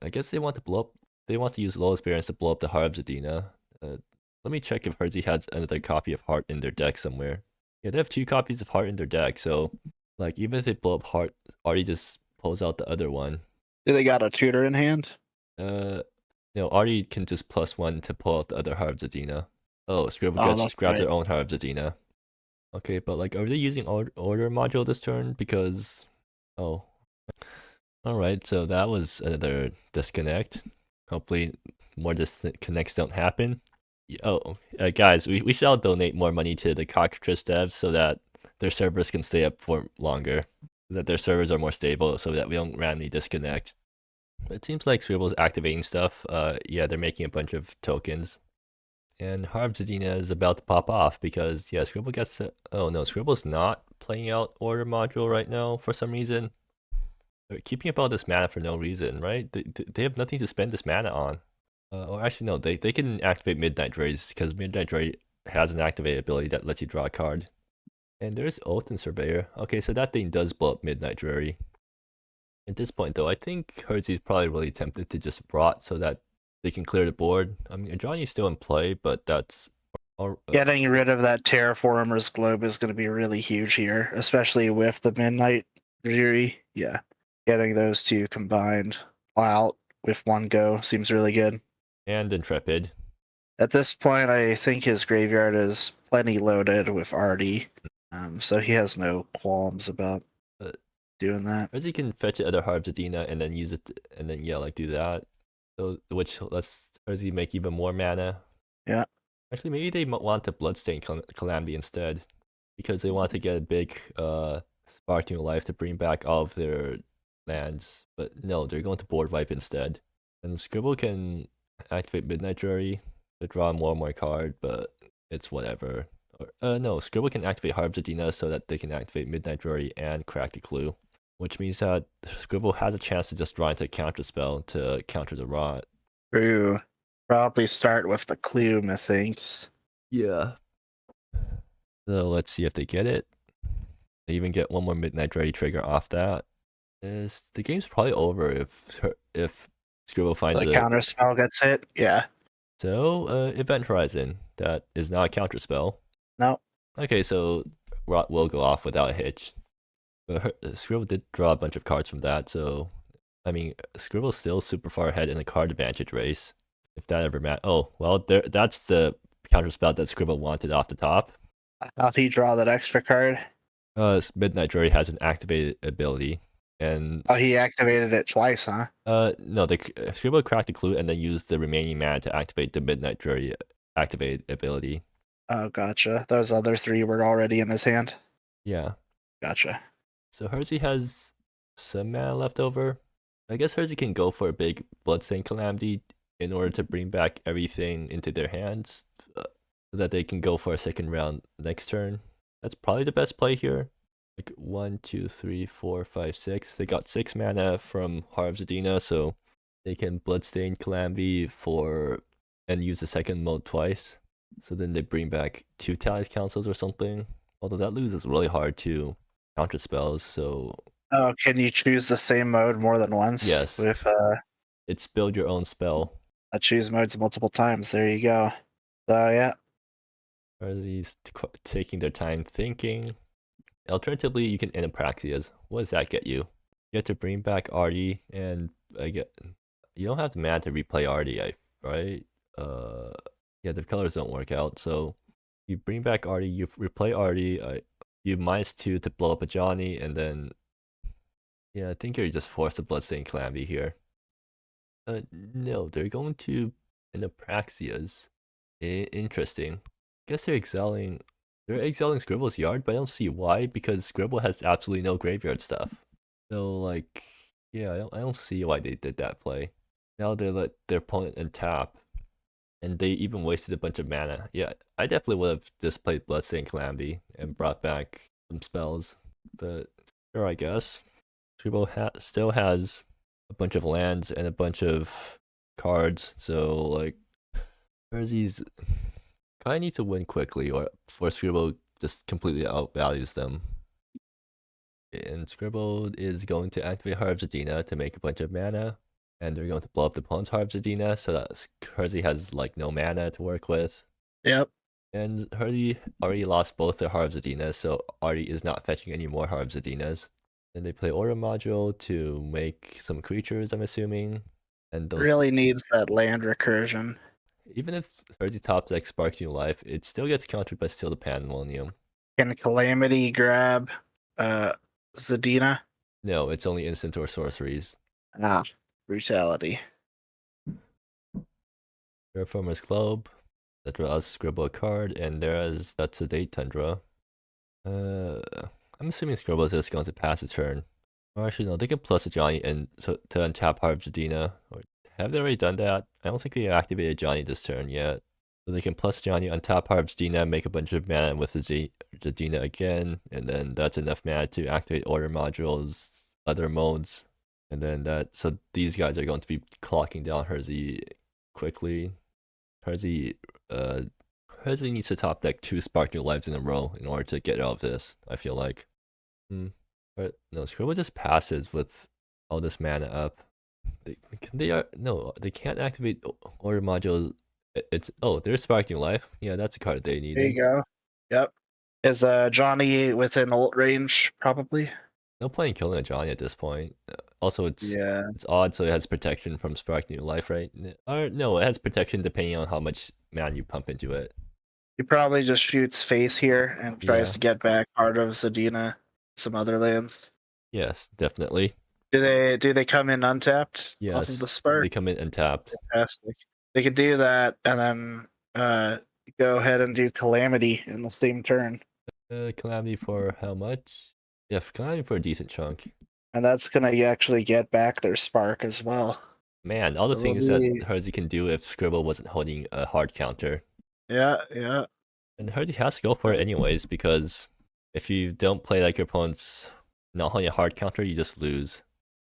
I guess they want to blow up. They want to use Lowest Barons to blow up the Heart of Zadina. Let me check if Herzi has another copy of Heart in their deck somewhere. Yeah, they have 2 copies of Heart in their deck, so like even if they blow up Heart, Artie just pulls out the other one. Do they got a tutor in hand? No, Artie can just +1 to pull out the other Heart of Zadina. Oh, Scribble grabs their own Heart of Zadina. Okay, but like, are they using Order Module this turn? Because alright, so that was another disconnect. Hopefully more disconnects don't happen. Guys, we shall donate more money to the Cockatrice devs so that their servers can stay up for longer. So that their servers are more stable so that we don't randomly disconnect. It seems like Scribble's activating stuff. Yeah, they're making a bunch of tokens. And Harv Zadina is about to pop off because, yeah, Scribble gets... oh no, Scribble's not playing out Order Module right now for some reason. They're keeping up all this mana for no reason, right? They have nothing to spend this mana on. Or actually, no, they can activate Midnight Druids because Midnight Druid has an activate ability that lets you draw a card. And there's Oath Surveyor. Okay, so that thing does blow up Midnight Druid. At this point, though, I think Herzi is probably really tempted to just rot so that they can clear the board. I mean, Ajani's still in play, but that's getting rid of that Terraformer's Globe is going to be really huge here, especially with the Midnight Fury. Yeah, getting those two combined out with one go seems really good. And Intrepid. At this point, I think his graveyard is plenty loaded with Artie, so he has no qualms about doing that. Or he can fetch the other Harv's Adina and then use it, and then do that. So which lets Herzi make even more mana. Yeah. Actually, maybe they want to Bloodstain Calamity instead, because they want to get a big Sparking Life to bring back all of their lands. But no, they're going to board wipe instead. And Scribble can activate Midnight Jury to draw more and more card, but it's whatever. Or, no, Scribble can activate Harv's Adina so that they can activate Midnight Jury and crack the clue, which means that Scribble has a chance to just draw into a counterspell to counter the rot. True. Probably start with the clue, methinks. Yeah. So let's see if they get it. They even get one more Midnight Ready trigger off that. The game's probably over if Scribble finds the counterspell gets hit. Yeah. So Event Horizon, that is not a counterspell. No. Okay, so rot will go off without a hitch. But Scribble did draw a bunch of cards from that, so I mean, Scribble's still super far ahead in the card advantage race. If that ever matters. Oh, well, that's the counterspell that Scribble wanted off the top. How'd he draw that extra card? Midnight Jury has an activated ability, and he activated it twice, huh? No, Scribble cracked the clue and then used the remaining mana to activate the Midnight Jury activate ability. Oh, gotcha. Those other three were already in his hand. Yeah. Gotcha. So Herzi has some mana left over. I guess Herzi can go for a big Bloodstain Calamity in order to bring back everything into their hands, so that they can go for a second round next turn. That's probably the best play here. Like 1, 2, 3, 4, 5, 6. They got 6 mana from Harv's Adina, so they can Bloodstain Calamity and use the second mode twice. So then they bring back 2 Tallied Councils or something. Although that loses really hard to counter spells, so... Oh, can you choose the same mode more than once? Yes. With it's build your own spell. I choose modes multiple times. There you go. So yeah. Are these taking their time thinking? Alternatively, you can end Apraxias. What does that get you? You have to bring back Artie, and you don't have the mana to replay Artie, right? Yeah, the colors don't work out. So you bring back Artie, you replay Artie. You -2 to blow up a Johnny, and then yeah, I think you're just forced to Bloodstain Calamity here. No, they're going to end Apraxias. Interesting. Guess they're exiling Scribble's yard, but I don't see why, because Scribble has absolutely no graveyard stuff. So like, yeah, I don't see why they did that play. Now they let their opponent untap, and they even wasted a bunch of mana. Yeah, I definitely would have just played Bloodstained Calamity and brought back some spells, but sure, I guess. Scribble still has a bunch of lands and a bunch of cards, so like, Herzi's kind of need to win quickly, or Scribble just completely outvalues them. And Scribble is going to activate Harv's Adina to make a bunch of mana, and they're going to blow up the opponent's Harv's Adina so that Herzi has like no mana to work with. Yep. And Herzi already lost both their Harv's Adinas, so Artie is not fetching any more Harv's Adinas. And they play Aura Module to make some creatures, I'm assuming. And those really needs that land recursion. Even if Herzi tops like Spark New Life, it still gets countered by Still the Pandemonium. Can Calamity grab Zadina? No, it's only instant or sorceries. Ah, brutality. Terraformer's Globe, that draws Scribble a card, and that's a date Tundra. I'm assuming Scribble is just going to pass a turn. Or actually, no, they can plus a Johnny and so to untap Harv's Adina. Or have they already done that? I don't think they activated Johnny this turn yet. So they can plus Johnny, untap Harv's Adina, make a bunch of mana with the Adina again, and then that's enough mana to activate Order Module's other modes. And then so these guys are going to be clocking down Herzi quickly. Herzi needs to top deck 2 Spark New Lives in a row in order to get out of this, I feel like. But no, Scribble just passes with all this mana up. They can't activate order module. It's there's Sparking Life. Yeah, that's a card they There needed. you go. Yep. Is Johnny within ult range? Probably. No point in killing a Johnny at this point. Also, it's Yeah. odd, so it has protection from Sparking Life, right? Or no, it has protection depending on how much mana you pump into it. He probably just shoots face here and tries Yeah. to get back part of Zadina, some other lands. Yes, definitely. Do they come in untapped off of Yes, the spark? they come in untapped. Fantastic. They could do that and then go ahead and do Calamity in the same turn. Calamity for how much? Yeah, Calamity for a decent chunk. And that's gonna actually get back their spark as well. Man, all the It will things that be- Herzi can do if Scribble wasn't holding a hard counter. Yeah. And Herzi has to go for it anyways, because if you don't play like your opponent's not holding a hard counter, you just lose.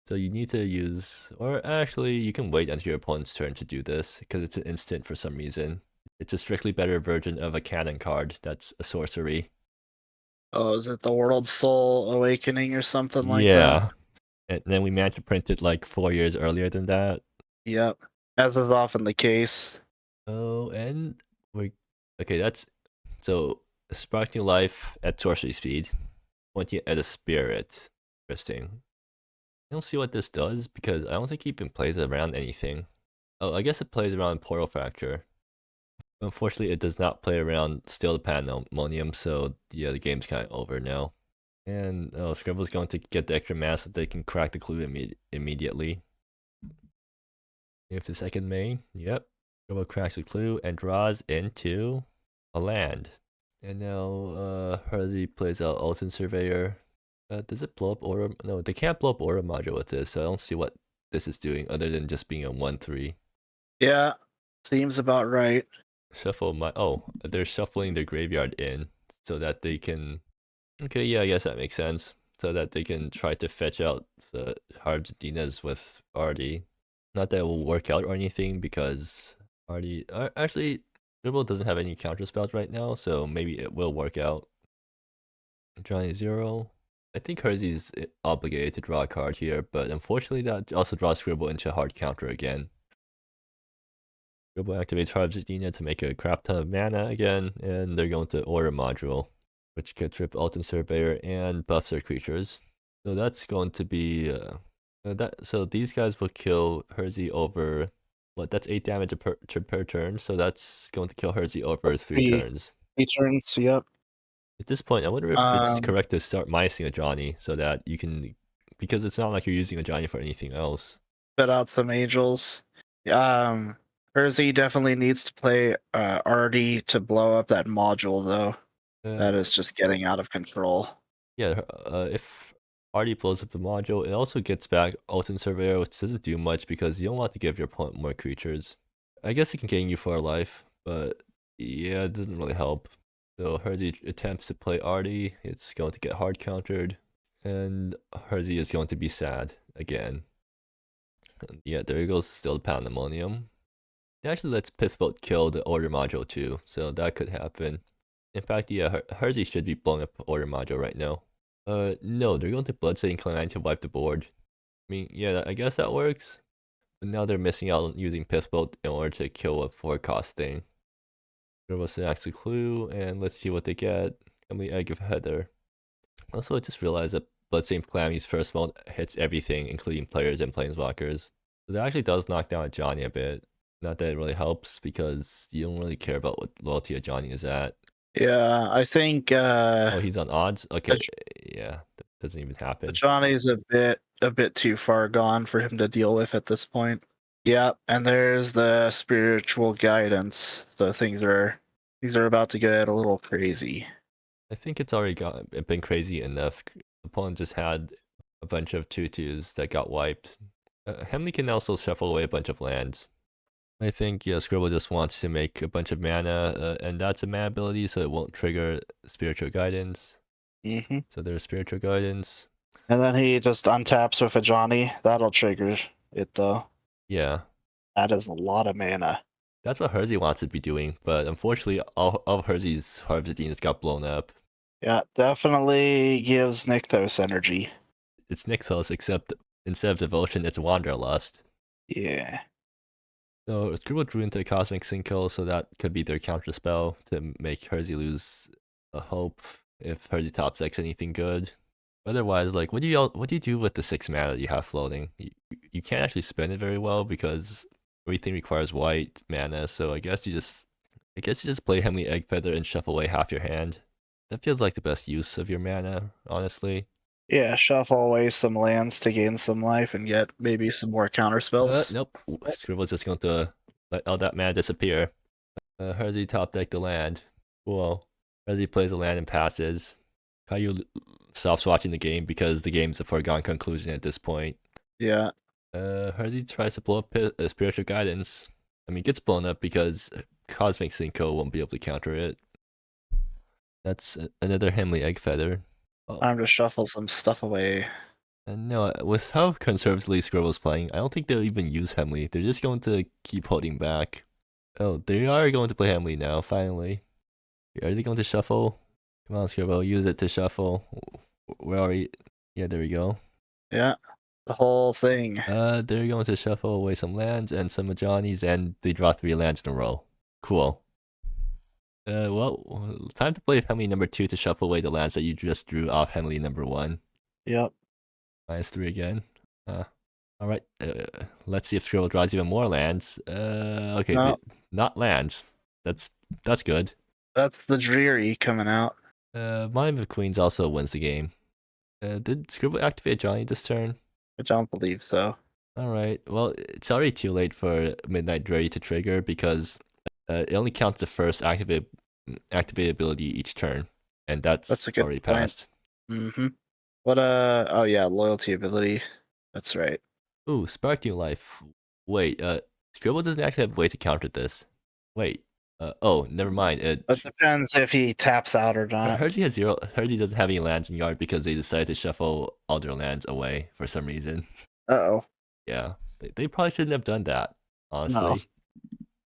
So you need to use, or actually you can wait until your opponent's turn to do this, because it's an instant for some reason. It's a strictly better version of a cannon card that's a sorcery. Oh, is it the World Soul Awakening or something like that? Yeah. And then we managed to print it like 4 years earlier than that. Yep. As is often the case. Oh, and we're okay, that's so Sparking Life at sorcery speed, pointing at a spirit. Interesting. I don't see what this does because I don't think it even plays around anything. Oh, I guess it plays around Portal Fracture. Unfortunately, it does not play around Steal the Pandemonium, so yeah, the game's kind of over now. And Scribble's going to get the extra mana so they can crack the clue immediately. If the second main, yep. Scribble cracks the clue and draws into a land. And now Herzi plays out Alton Surveyor. Does it blow up Aura? No, they can't blow up Aura module with this, so I don't see what this is doing other than just being a 1/3. Yeah, seems about right. Shuffle my they're shuffling their graveyard in so that they can okay, yeah, I guess that makes sense. So that they can try to fetch out the Hardinas with Artie. Not that it will work out or anything because Artie actually Dribble doesn't have any counter spells right now, so maybe it will work out. Drawing 0. I think Herzi's obligated to draw a card here, but unfortunately that also draws Scribble into a hard counter again. Scribble activates Hardinas to make a crap ton of mana again, and they're going to Order module, which could trip Alton Surveyor and buffs their creatures. So that's going to be so these guys will kill Herzi over what? That's 8 damage per turn, so that's going to kill Herzi over 3 turns. 3 turns, yep. At this point, I wonder if it's correct to start minusing a Johnny so that you can, because it's not like you're using a Johnny for anything else. Put out some Angels. Herzi definitely needs to play RD to blow up that module, though. That is just getting out of control. Yeah, if Artie blows up the module, it also gets back Alton Surveyor, which doesn't do much because you don't want to give your opponent more creatures. I guess it can gain you for life, but yeah, it doesn't really help. So Herzi attempts to play Artie, it's going to get hard countered, and Herzi is going to be sad again. And yeah, there goes still the Pandemonium. It actually lets Pithbolt kill the Order module too, so that could happen. In fact, yeah, Herzi should be blowing up Order module right now. No, they're going to Bloodstained Calamity to wipe the board. I mean, yeah, I guess that works. But now they're missing out on using Pithbolt in order to kill a 4-cost thing. There was an actual clue, and let's see what they get. Family Egg of Heather. Also, I just realized that Bloodstained Calamity's first mode hits everything, including players and planeswalkers. So that actually does knock down a Johnny a bit. Not that it really helps, because you don't really care about what loyalty a Johnny is at. Yeah, I think oh, he's on odds? Okay, yeah, that doesn't even happen. Johnny's a bit too far gone for him to deal with at this point. Yeah, and there's the spiritual guidance. So things are about to get a little crazy. I think it's already been crazy enough. The opponent just had a bunch of tutus that got wiped. Hemley can also shuffle away a bunch of lands. I think, yeah, Scribble just wants to make a bunch of mana, and that's a mana ability, so it won't trigger spiritual guidance. Mm-hmm. So there's spiritual guidance. And then he just untaps with a Johnny. That'll trigger it, though. Yeah. That is a lot of mana. That's what Herzi wants to be doing, but unfortunately, all of Herzi's Harvestines got blown up. Yeah, definitely gives Nykthos energy. It's Nykthos, except instead of Devotion, it's Wanderlust. Yeah. So Scribble drew into a Cosmic Sinkhole, so that could be their counter spell to make Herzi lose a hope if Herzi top decks anything good. Otherwise, like, what do you do with the 6 mana that you have floating? You can't actually spend it very well because everything requires white mana. So I guess you just play Hemley Egg Feather and shuffle away half your hand. That feels like the best use of your mana, honestly. Yeah, shuffle away some lands to gain some life and get maybe some more counter spells. Nope. Scribble's just going to let all that mana disappear. Herzi top deck the land. Cool. Herzi plays a land and passes. Caillou stops watching the game because the game's a foregone conclusion at this point. Yeah. Herzi tries to blow up Spiritual Guidance. I mean, it gets blown up because Cosmic Sinkhole won't be able to counter it. That's another Hemley Egg Feather. Oh. Time to shuffle some stuff away. No, with how conservatively Scribble's playing, I don't think they'll even use Hemley. They're just going to keep holding back. Oh, they are going to play Hemley now, finally. Are they going to shuffle? Come on, Scribble, use it to shuffle. Where are you? Yeah, there we go. Yeah, the whole thing. They're going to shuffle away some lands and some Mahjongis, and they draw 3 lands in a row. Cool. Well, time to play Hemley number 2 to shuffle away the lands that you just drew off Hemley number 1. Yep. -3 again. Alright, let's see if Scribble draws even more lands. Okay, No. not lands. That's good. That's the dreary coming out. Mind of Queens also wins the game. Did Scribble activate Johnny this turn? I don't believe so. Alright, well, it's already too late for Midnight Dreary to trigger because it only counts the first activate ability each turn, and that's a good already point. passed. Mm-hmm. What oh yeah, loyalty ability. That's right. Ooh, Sparking Life. Wait, Scribble doesn't actually have a way to counter this. Wait, oh, never mind. It depends if he taps out or not. Herzi has 0. Herzi doesn't have any lands in yard because they decided to shuffle all their lands away for some reason. Uh-oh. Yeah, they probably shouldn't have done that, honestly. No.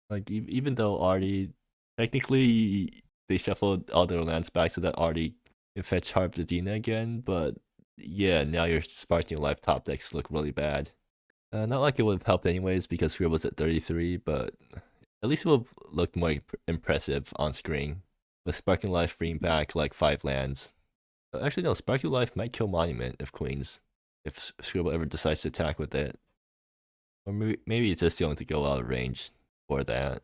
Like, even though Artie, technically, they shuffled all their lands back so that Artie can fetch Harp Zadina again, but yeah, now your Sparking Life top decks look really bad. Not like it would have helped anyways because Scribble was at 33, but at least it would have looked more impressive on screen, with Sparking Life freeing back like 5 lands. Actually, no, Sparking Life might kill Monument of Queens, if Scribble ever decides to attack with it. Or maybe it's just going to go out of range for that.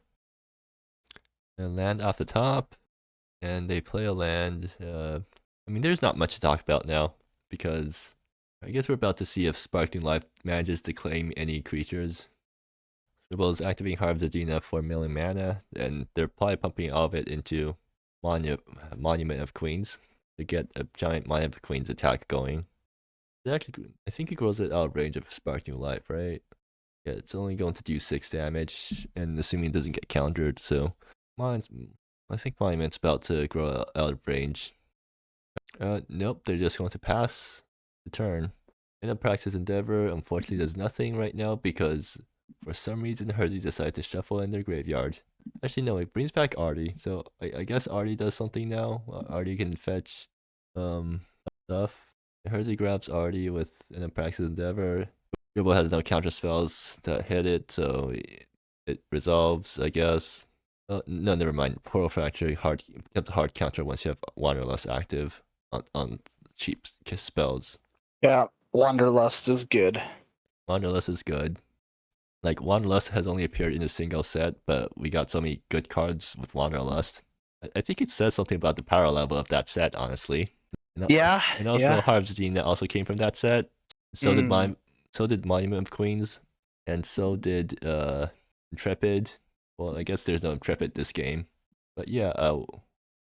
And land off the top, and they play a land. I mean, there's not much to talk about now, because I guess we're about to see if Sparking Life manages to claim any creatures. Scribble is activating Harp Zadina for 1 million mana, and they're probably pumping all of it into Monument of Queens to get a giant Monument of Queens attack going. Actually, I think it grows it out of range of Sparking Life, right? Yeah, it's only going to do 6 damage, and assuming it doesn't get countered, so I think Monument's about to grow out of range. Nope, they're just going to pass the turn. In a Praxis Endeavor, unfortunately, does nothing right now because for some reason Herzi decided to shuffle in their graveyard. Actually, no, it brings back Artie, so I guess Artie does something now. Artie can fetch stuff. Herzi grabs Artie with an Apraxis Endeavor. Scribble has no counter spells that hit it, so it resolves, I guess. No, never mind. Portal Fracture becomes a hard counter once you have Wanderlust active on cheap spells. Yeah, Wanderlust is good. Wanderlust is good. Like, Wanderlust has only appeared in a single set, but we got so many good cards with Wanderlust. I think it says something about the power level of that set, honestly. Yeah. And also, Harp Zadina also came from that set. So did Monument of Queens, and so did Intrepid. Well, I guess there's no Intrepid this game, but yeah,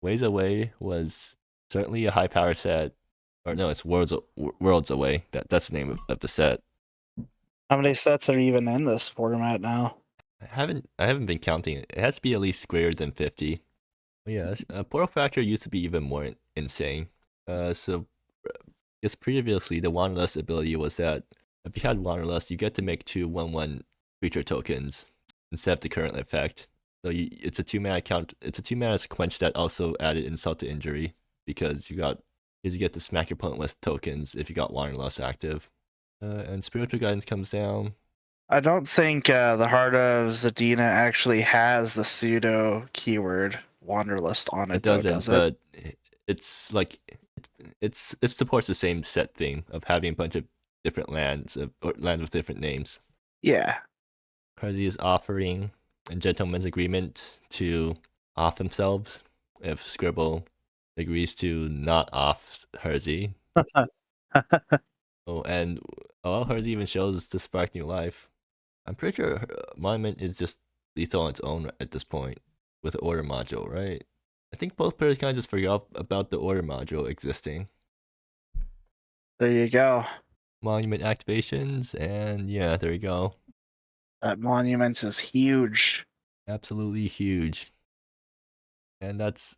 Ways Away was certainly a high power set. Or no, it's Worlds Away. That's the name of the set. How many sets are even in this format now? I haven't been counting it. It has to be at least greater than 50. But yeah, Portal Fracture used to be even more insane. So just previously, the Wanderlust ability was that if you had Wanderlust, you get to make 2 1/1 creature tokens instead of the current effect. So it's a 2 mana count. It's a 2 mana quench that also added insult to injury because you get to smack your opponent with tokens if you got Wanderlust active. And Spiritual Guidance comes down. I don't think the Heart of Zadina actually has the pseudo keyword Wanderlust on It it, though, doesn't, does it? but it's like it supports the same set theme of having a bunch of different lands or lands with different names. Yeah. HerziQuerzi is offering a gentleman's agreement to off themselves if Scribble agrees to not off HerziQuerzi. Oh, and HerziQuerzi even shows to spark new life. I'm pretty sure Monument is just lethal on its own at this point with the order module, right? I think both players kind of just forgot about the order module existing. There you go. Monument activations, and yeah, there you go. That monument is huge. Absolutely huge. And that's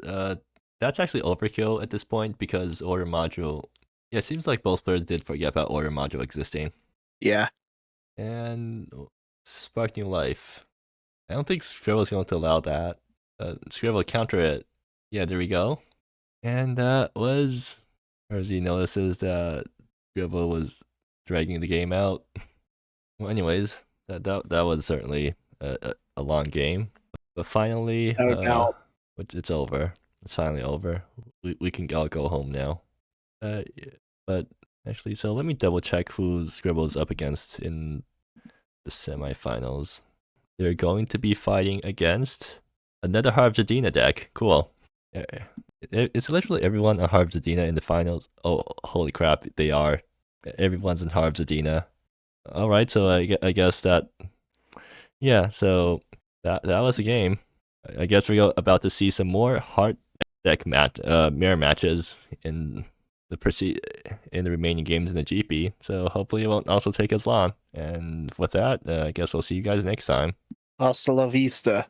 actually overkill at this point because order module. Yeah, it seems like both players did forget about order module existing. Yeah. And spark new life. I don't think Scribble is going to allow that. Scribble counter it. Yeah, there we go. And that was. HerziQuerzi notices that Scribble was dragging the game out. Well, anyways, that was certainly a long game, but finally, No doubt. it's over. It's finally over. We can all go home now. Yeah, but actually, so let me double check who Scribble's up against in the semifinals. They're going to be fighting against another Heart of Zadina deck. Cool. It's literally everyone on Heart of Zadina in the finals. Oh, holy crap, they are. Everyone's in Heart of Zadina. All right, so I guess that, yeah. So that was the game. I guess we're about to see some more Heart deck mirror matches in the remaining games in the GP. So hopefully it won't also take as long. And with that, I guess we'll see you guys next time. Hasta la vista.